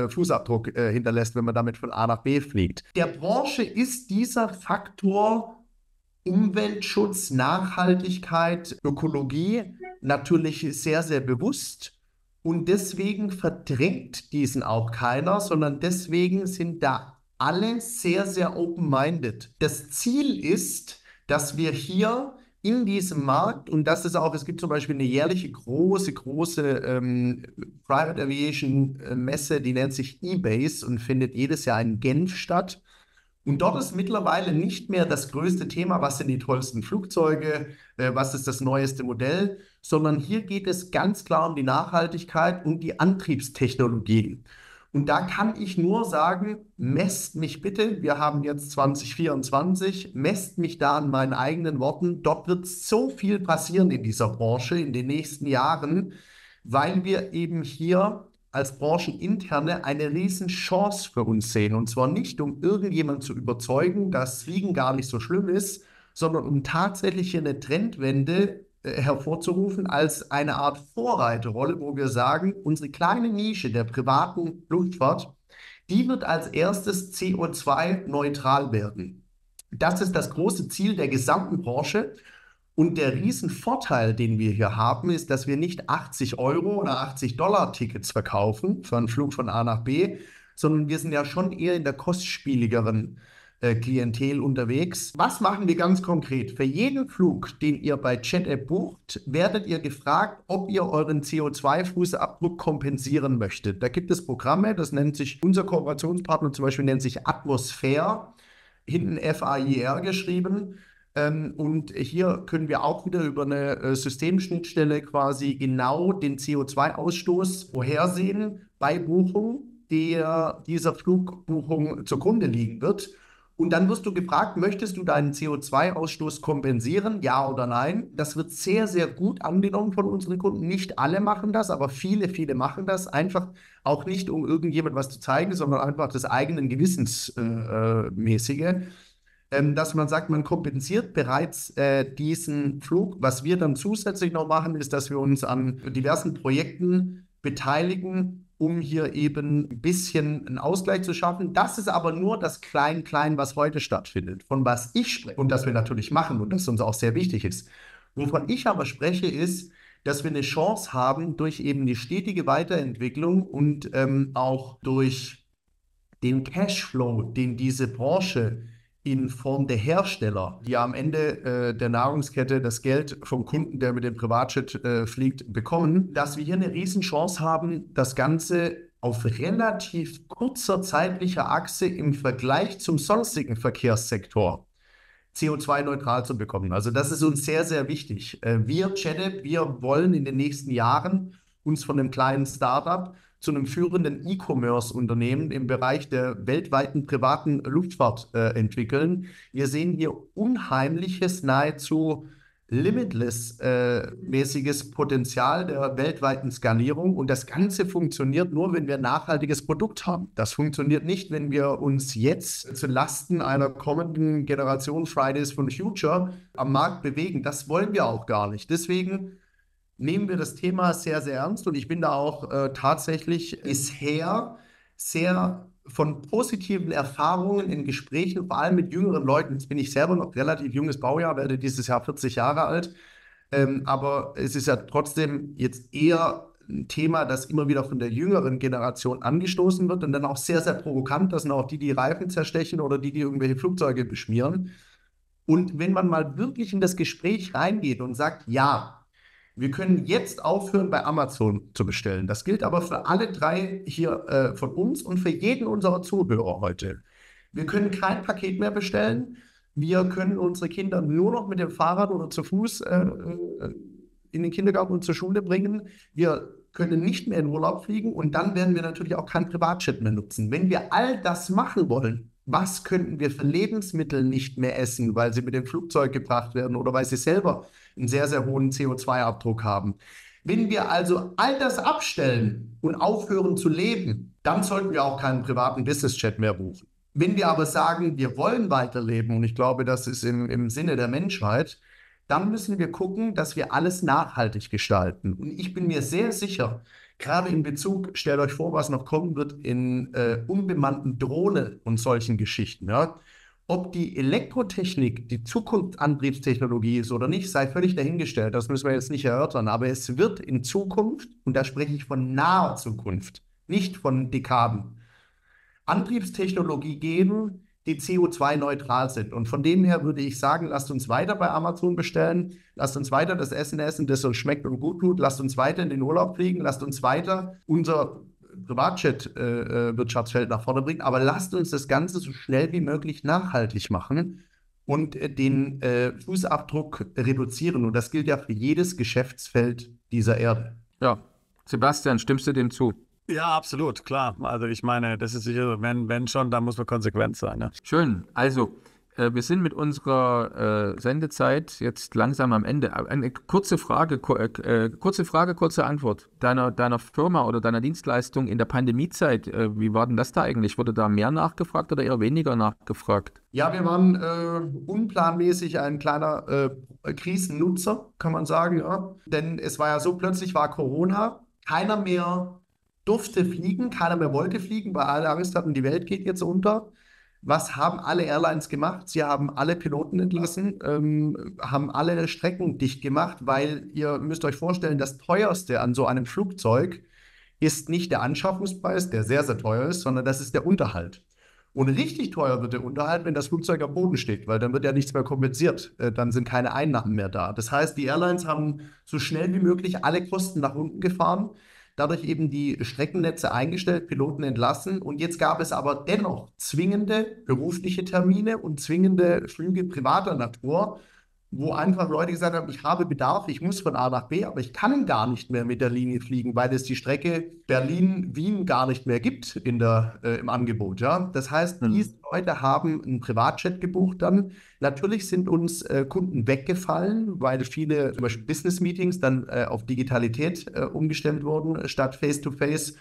Fußabdruck hinterlässt, wenn man damit von A nach B fliegt. Der Branche ist dieser Faktor Umweltschutz, Nachhaltigkeit, Ökologie natürlich sehr, sehr bewusst. Und deswegen verdrängt diesen auch keiner, sondern deswegen sind da alle sehr, sehr open-minded. Das Ziel ist, dass wir hier in diesem Markt, und das ist auch, es gibt zum Beispiel eine jährliche große Private Aviation Messe, die nennt sich eBase und findet jedes Jahr in Genf statt. Und dort ist mittlerweile nicht mehr das größte Thema, was sind die tollsten Flugzeuge, was ist das neueste Modell, sondern hier geht es ganz klar um die Nachhaltigkeit und die Antriebstechnologien. Und da kann ich nur sagen, messt mich bitte, wir haben jetzt 2024, messt mich da an meinen eigenen Worten. Dort wird so viel passieren in dieser Branche in den nächsten Jahren, weil wir eben hier als Brancheninterne eine riesen Chance für uns sehen. Und zwar nicht, um irgendjemanden zu überzeugen, dass Fliegen gar nicht so schlimm ist, sondern um tatsächlich hier eine Trendwende hervorzurufen als eine Art Vorreiterrolle, wo wir sagen, unsere kleine Nische der privaten Luftfahrt, die wird als erstes CO2-neutral werden. Das ist das große Ziel der gesamten Branche. Und der Riesenvorteil, den wir hier haben, ist, dass wir nicht 80 Euro oder 80 Dollar Tickets verkaufen für einen Flug von A nach B, sondern wir sind ja schon eher in der kostspieligeren Klientel unterwegs. Was machen wir ganz konkret? Für jeden Flug, den ihr bei JetApp bucht, werdet ihr gefragt, ob ihr euren CO2-Fußabdruck kompensieren möchtet. Da gibt es Programme, das nennt sich, unser Kooperationspartner zum Beispiel nennt sich Atmosphäre, hinten FAIR geschrieben. Und hier können wir auch wieder über eine Systemschnittstelle quasi genau den CO2-Ausstoß vorhersehen bei Buchung, der dieser Flugbuchung zugrunde liegen wird. Und dann wirst du gefragt, möchtest du deinen CO2-Ausstoß kompensieren, ja oder nein? Das wird sehr, sehr gut angenommen von unseren Kunden. Nicht alle machen das, aber viele, viele machen das. Einfach auch nicht, um irgendjemand was zu zeigen, sondern einfach des eigenen Gewissens mäßige. Dass man sagt, man kompensiert bereits diesen Flug. Was wir dann zusätzlich noch machen, ist, dass wir uns an diversen Projekten beteiligen, um hier eben ein bisschen einen Ausgleich zu schaffen. Das ist aber nur das Klein-Klein, was heute stattfindet. Von was ich spreche und das wir natürlich machen und das uns auch sehr wichtig ist. Wovon ich aber spreche, ist, dass wir eine Chance haben, durch eben die stetige Weiterentwicklung und auch durch den Cashflow, den diese Branche in Form der Hersteller, die am Ende der Nahrungskette das Geld vom Kunden, der mit dem Privatjet fliegt, bekommen, dass wir hier eine Riesenchance haben, das Ganze auf relativ kurzer zeitlicher Achse im Vergleich zum sonstigen Verkehrssektor CO2-neutral zu bekommen. Also das ist uns sehr, sehr wichtig. Wir, JetApp, wir wollen in den nächsten Jahren uns von einem kleinen Startup zu einem führenden E-Commerce-Unternehmen im Bereich der weltweiten privaten Luftfahrt entwickeln. Wir sehen hier unheimliches, nahezu limitless-mäßiges Potenzial der weltweiten Skalierung. Und das Ganze funktioniert nur, wenn wir ein nachhaltiges Produkt haben. Das funktioniert nicht, wenn wir uns jetzt zu Lasten einer kommenden Generation Fridays for Future am Markt bewegen. Das wollen wir auch gar nicht. Deswegen nehmen wir das Thema sehr, sehr ernst und ich bin da auch tatsächlich bisher sehr von positiven Erfahrungen in Gesprächen, vor allem mit jüngeren Leuten. Jetzt bin ich selber noch relativ junges Baujahr, werde dieses Jahr 40 Jahre alt, aber es ist ja trotzdem jetzt eher ein Thema, das immer wieder von der jüngeren Generation angestoßen wird und dann auch sehr, sehr provokant. Das sind auch die, die Reifen zerstechen oder die, die irgendwelche Flugzeuge beschmieren. Und wenn man mal wirklich in das Gespräch reingeht und sagt, ja, wir können jetzt aufhören, bei Amazon zu bestellen. Das gilt aber für alle drei hier von uns und für jeden unserer Zuhörer heute. Wir können kein Paket mehr bestellen. Wir können unsere Kinder nur noch mit dem Fahrrad oder zu Fuß in den Kindergarten und zur Schule bringen. Wir können nicht mehr in Urlaub fliegen und dann werden wir natürlich auch kein Privatjet mehr nutzen. Wenn wir all das machen wollen, was könnten wir für Lebensmittel nicht mehr essen, weil sie mit dem Flugzeug gebracht werden oder weil sie selber einen sehr, sehr hohen CO2-Abdruck haben? Wenn wir also all das abstellen und aufhören zu leben, dann sollten wir auch keinen privaten Businessjet mehr buchen. Wenn wir aber sagen, wir wollen weiterleben, und ich glaube, das ist im Sinne der Menschheit, dann müssen wir gucken, dass wir alles nachhaltig gestalten. Und ich bin mir sehr sicher, gerade in Bezug, stellt euch vor, was noch kommen wird in unbemannten Drohnen und solchen Geschichten. Ja? Ob die Elektrotechnik die Zukunftsantriebstechnologie ist oder nicht, sei völlig dahingestellt. Das müssen wir jetzt nicht erörtern. Aber es wird in Zukunft, und da spreche ich von naher Zukunft, nicht von Dekaden, Antriebstechnologie geben, die CO2-neutral sind. Und von dem her würde ich sagen, lasst uns weiter bei Amazon bestellen, lasst uns weiter das Essen essen, das uns schmeckt und gut tut, lasst uns weiter in den Urlaub fliegen, lasst uns weiter unser Privatjet-Wirtschaftsfeld nach vorne bringen, aber lasst uns das Ganze so schnell wie möglich nachhaltig machen und den Fußabdruck reduzieren. Und das gilt ja für jedes Geschäftsfeld dieser Erde. Ja, Sebastian, stimmst du dem zu? Ja, absolut, klar. Also ich meine, das ist sicher, wenn schon, dann muss man konsequent sein. Ne? Schön. Also, wir sind mit unserer Sendezeit jetzt langsam am Ende. Eine kurze Frage, kurze Antwort. Deiner Firma oder deiner Dienstleistung in der Pandemiezeit, wie war denn das da eigentlich? Wurde da mehr nachgefragt oder eher weniger nachgefragt? Ja, wir waren unplanmäßig ein kleiner Krisennutzer, kann man sagen. Ja. Denn es war ja so, plötzlich war Corona, keiner mehr durfte fliegen, keiner mehr wollte fliegen, weil alle Angst hatten, die Welt geht jetzt unter. Was haben alle Airlines gemacht? Sie haben alle Piloten entlassen, haben alle Strecken dicht gemacht, weil ihr müsst euch vorstellen, das teuerste an so einem Flugzeug ist nicht der Anschaffungspreis, der sehr, sehr teuer ist, sondern das ist der Unterhalt. Und richtig teuer wird der Unterhalt, wenn das Flugzeug am Boden steht, weil dann wird ja nichts mehr kompensiert. Dann sind keine Einnahmen mehr da. Das heißt, die Airlines haben so schnell wie möglich alle Kosten nach unten gefahren, dadurch eben die Streckennetze eingestellt, Piloten entlassen. Und jetzt gab es aber dennoch zwingende berufliche Termine und zwingende Flüge privater Natur, wo einfach Leute gesagt haben, ich habe Bedarf, ich muss von A nach B, aber ich kann gar nicht mehr mit der Linie fliegen, weil es die Strecke Berlin-Wien gar nicht mehr gibt im Angebot. Ja? Das heißt, diese Leute haben einen Privatjet gebucht dann. Natürlich sind uns Kunden weggefallen, weil viele zum Beispiel Business-Meetings dann auf Digitalität umgestellt wurden, statt Face-to-Face.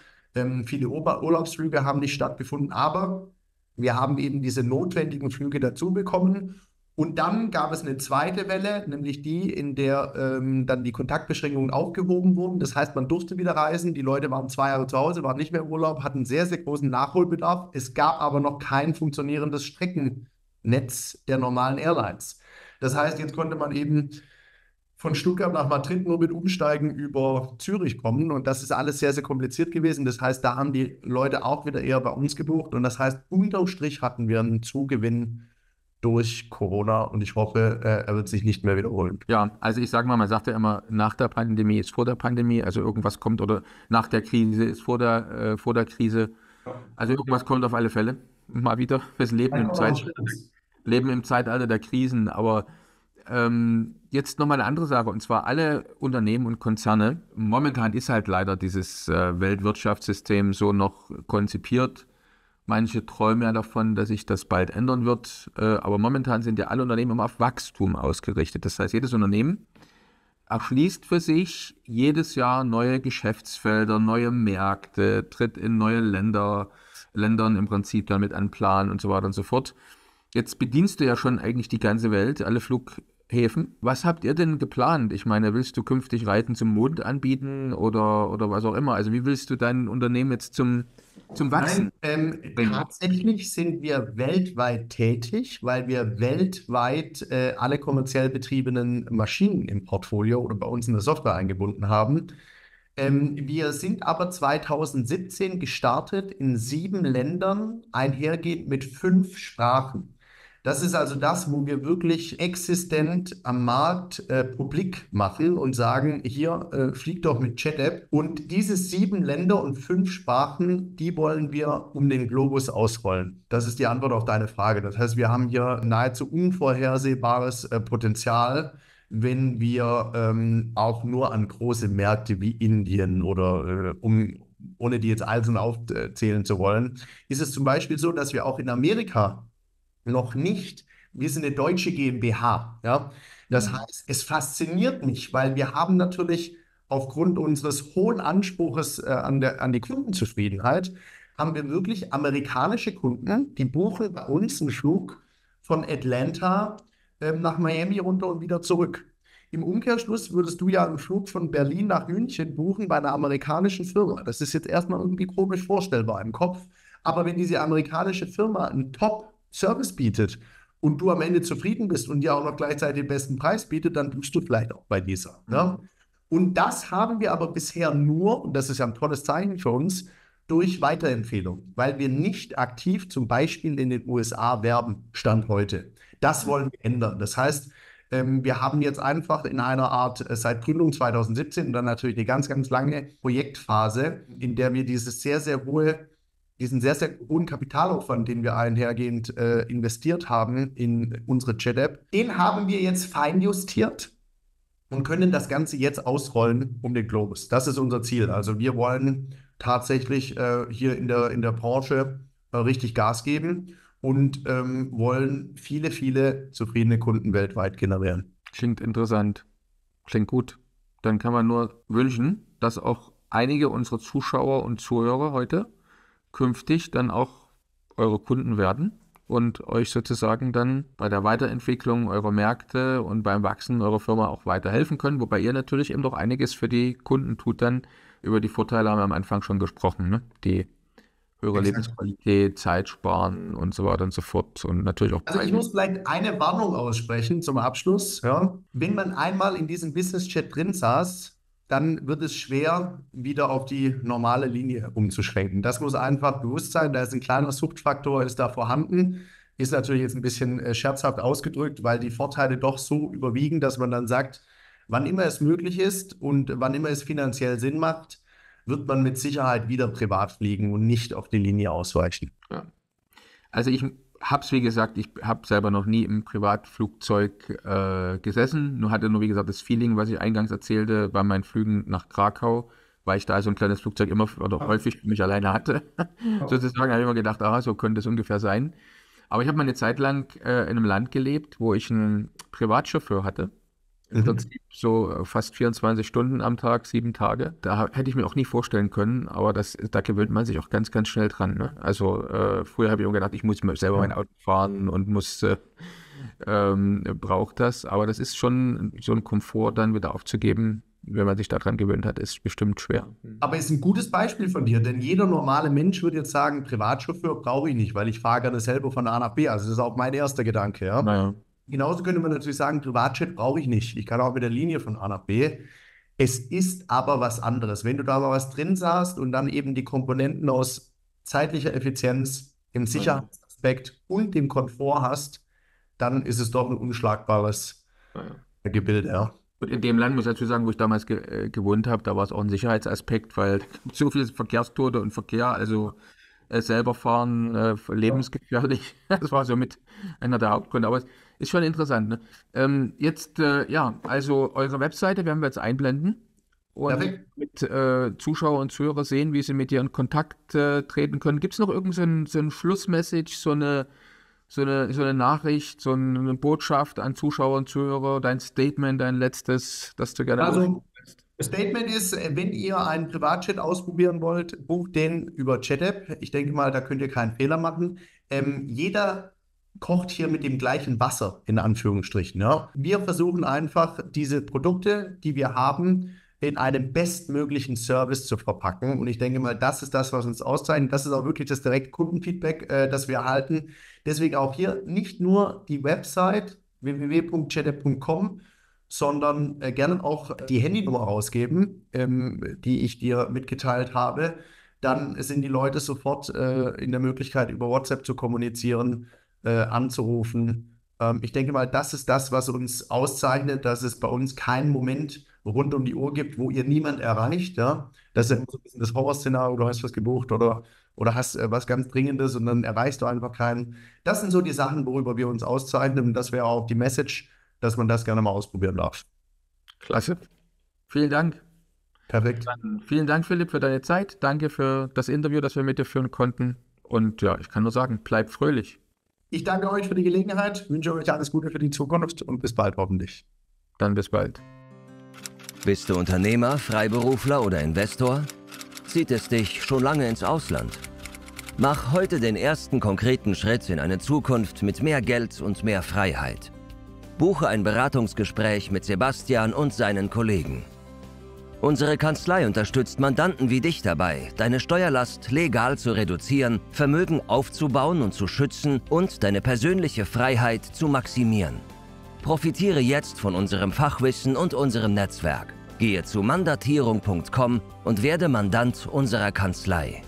Viele Urlaubsflüge haben nicht stattgefunden, aber wir haben eben diese notwendigen Flüge dazu bekommen. Und dann gab es eine zweite Welle, nämlich die, in der dann die Kontaktbeschränkungen aufgehoben wurden. Das heißt, man durfte wieder reisen. Die Leute waren 2 Jahre zu Hause, waren nicht mehr im Urlaub, hatten sehr, sehr großen Nachholbedarf. Es gab aber noch kein funktionierendes Streckennetz der normalen Airlines. Das heißt, jetzt konnte man eben von Stuttgart nach Madrid nur mit Umsteigen über Zürich kommen. Und das ist alles sehr, sehr kompliziert gewesen. Das heißt, da haben die Leute auch wieder eher bei uns gebucht. Und das heißt, unterm Strich hatten wir einen Zugewinn durch Corona und ich hoffe, er wird sich nicht mehr wiederholen. Ja, also ich sage mal, man sagt ja immer, nach der Pandemie ist vor der Pandemie, also irgendwas kommt oder nach der Krise ist vor der Krise. Also irgendwas kommt auf alle Fälle mal wieder. Wir leben im Zeitalter der Krisen, aber jetzt nochmal eine andere Sache, und zwar alle Unternehmen und Konzerne. Momentan ist halt leider dieses Weltwirtschaftssystem so noch konzipiert. Manche träumen ja davon, dass sich das bald ändern wird, aber momentan sind ja alle Unternehmen immer auf Wachstum ausgerichtet. Das heißt, jedes Unternehmen erschließt für sich jedes Jahr neue Geschäftsfelder, neue Märkte, tritt in neue Ländern im Prinzip damit an Plan und so weiter und so fort. Jetzt bedienst du ja schon eigentlich die ganze Welt, alle Flughäfen. Was habt ihr denn geplant? Ich meine, willst du künftig Reisen zum Mond anbieten oder was auch immer? Also wie willst du dein Unternehmen jetzt zum Wachsen? Tatsächlich sind wir weltweit tätig, weil wir weltweit alle kommerziell betriebenen Maschinen im Portfolio oder bei uns in der Software eingebunden haben. Wir sind aber 2017 gestartet in 7 Ländern, einhergehend mit 5 Sprachen. Das ist also das, wo wir wirklich existent am Markt publik machen und sagen, hier fliegt doch mit JetApp. Und diese 7 Länder und 5 Sprachen, die wollen wir um den Globus ausrollen. Das ist die Antwort auf deine Frage. Das heißt, wir haben hier nahezu unvorhersehbares Potenzial, wenn wir auch nur an große Märkte wie Indien oder ohne die jetzt einzeln aufzählen zu wollen, ist es zum Beispiel so, dass wir auch in Amerika noch nicht, wir sind eine deutsche GmbH, ja. Das heißt, es fasziniert mich, weil wir haben natürlich aufgrund unseres hohen Anspruches an die Kundenzufriedenheit, haben wir wirklich amerikanische Kunden, die buchen bei uns einen Flug von Atlanta nach Miami runter und wieder zurück. Im Umkehrschluss würdest du ja einen Flug von Berlin nach München buchen bei einer amerikanischen Firma. Das ist jetzt erstmal irgendwie komisch vorstellbar im Kopf, aber wenn diese amerikanische Firma einen Top-Service bietet und du am Ende zufrieden bist und dir auch noch gleichzeitig den besten Preis bietet, dann tust du vielleicht auch bei dieser. Ja? Und das haben wir aber bisher nur, und das ist ja ein tolles Zeichen für uns, durch Weiterempfehlung, weil wir nicht aktiv zum Beispiel in den USA werben, Stand heute. Das wollen wir ändern. Das heißt, wir haben jetzt einfach in einer Art, seit Gründung 2017 und dann natürlich eine ganz, ganz lange Projektphase, in der wir diesen sehr, sehr hohen Kapitalaufwand, den wir einhergehend investiert haben in unsere JetApp, den haben wir jetzt feinjustiert und können das Ganze jetzt ausrollen um den Globus. Das ist unser Ziel. Also wir wollen tatsächlich hier in der Branche richtig Gas geben und wollen viele, viele zufriedene Kunden weltweit generieren. Klingt interessant, klingt gut. Dann kann man nur wünschen, dass auch einige unserer Zuschauer und Zuhörer heute künftig dann auch eure Kunden werden und euch sozusagen dann bei der Weiterentwicklung eurer Märkte und beim Wachsen eurer Firma auch weiterhelfen können, wobei ihr natürlich eben doch einiges für die Kunden tut dann. Über die Vorteile haben wir am Anfang schon gesprochen, ne? Die höhere Lebensqualität, Zeit sparen und so weiter und so fort und natürlich auch... Also ich muss vielleicht eine Warnung aussprechen zum Abschluss. Ja. Wenn man einmal in diesem Business-Chat drin saß, dann wird es schwer, wieder auf die normale Linie umzuschwenken. Das muss einfach bewusst sein. Da ist ein kleiner Suchtfaktor, ist da vorhanden. Ist natürlich jetzt ein bisschen scherzhaft ausgedrückt, weil die Vorteile doch so überwiegen, dass man dann sagt, wann immer es möglich ist und wann immer es finanziell Sinn macht, wird man mit Sicherheit wieder privat fliegen und nicht auf die Linie ausweichen. Ja. Also ich habe es, wie gesagt, ich habe selber noch nie im Privatflugzeug gesessen. Nur hatte nur, wie gesagt, das Feeling, was ich eingangs erzählte, bei meinen Flügen nach Krakau, weil ich da so ein kleines Flugzeug immer oder häufig für mich alleine hatte. Sozusagen habe ich immer gedacht, so könnte es ungefähr sein. Aber ich habe mal eine Zeit lang in einem Land gelebt, wo ich einen Privatchauffeur hatte. Im Prinzip so fast 24 Stunden am Tag, 7 Tage. Da hätte ich mir auch nie vorstellen können, aber da gewöhnt man sich auch ganz, ganz schnell dran. Ne? Also früher habe ich auch gedacht, ich muss selber mein Auto fahren und braucht das. Aber das ist schon so ein Komfort dann wieder aufzugeben, wenn man sich daran gewöhnt hat, ist bestimmt schwer. Aber ist ein gutes Beispiel von dir, denn jeder normale Mensch würde jetzt sagen, Privatchauffeur brauche ich nicht, weil ich fahre gerne selber von A nach B. Also das ist auch mein erster Gedanke. Ja? Naja. Genauso könnte man natürlich sagen, Privatjet brauche ich nicht. Ich kann auch mit der Linie von A nach B. Es ist aber was anderes. Wenn du da mal was drin sahst und dann eben die Komponenten aus zeitlicher Effizienz, dem Sicherheitsaspekt und dem Komfort hast, dann ist es doch ein unschlagbares Gebilde. Ja. Und in dem Land, muss ich dazu sagen, wo ich damals gewohnt habe, da war es auch ein Sicherheitsaspekt, weil so viele Verkehrstote und Verkehr, also selber fahren, lebensgefährlich. Das war so mit einer der Hauptgründe. Aber es ist schon interessant. Ne? Also eure Webseite werden wir jetzt einblenden und mit Zuschauer und Zuhörer sehen, wie sie mit dir in Kontakt treten können. Gibt es noch irgendein so ein Schlussmessage, so eine Nachricht, so eine Botschaft an Zuschauer und Zuhörer, dein Statement, dein letztes, das du gerne Also, das Statement ist, wenn ihr einen Privatjet ausprobieren wollt, bucht den über JetApp. Ich denke mal, da könnt ihr keinen Fehler machen. Jeder kocht hier mit dem gleichen Wasser, in Anführungsstrichen. Ja. Wir versuchen einfach, diese Produkte, die wir haben, in einem bestmöglichen Service zu verpacken. Und ich denke mal, das ist das, was uns auszeichnet. Das ist auch wirklich das Direktkundenfeedback, das wir erhalten. Deswegen auch hier nicht nur die Website www.jetapp.com, sondern gerne auch die Handynummer rausgeben, die ich dir mitgeteilt habe. Dann sind die Leute sofort in der Möglichkeit, über WhatsApp zu kommunizieren, anzurufen. Ich denke mal, das ist das, was uns auszeichnet, dass es bei uns keinen Moment rund um die Uhr gibt, wo ihr niemand erreicht. Ja? Das ist ja so ein bisschen das Horrorszenario, du hast was gebucht oder hast was ganz Dringendes und dann erreichst du einfach keinen. Das sind so die Sachen, worüber wir uns auszeichnen und das wäre auch die Message, dass man das gerne mal ausprobieren darf. Klasse. Vielen Dank. Perfekt. Dann vielen Dank, Philipp, für deine Zeit. Danke für das Interview, das wir mit dir führen konnten. Und ja, ich kann nur sagen, bleib fröhlich. Ich danke euch für die Gelegenheit, wünsche euch alles Gute für die Zukunft und bis bald hoffentlich. Dann bis bald. Bist du Unternehmer, Freiberufler oder Investor? Zieht es dich schon lange ins Ausland? Mach heute den ersten konkreten Schritt in eine Zukunft mit mehr Geld und mehr Freiheit. Buche ein Beratungsgespräch mit Sebastian und seinen Kollegen. Unsere Kanzlei unterstützt Mandanten wie dich dabei, deine Steuerlast legal zu reduzieren, Vermögen aufzubauen und zu schützen und deine persönliche Freiheit zu maximieren. Profitiere jetzt von unserem Fachwissen und unserem Netzwerk. Gehe zu mandatierung.com und werde Mandant unserer Kanzlei.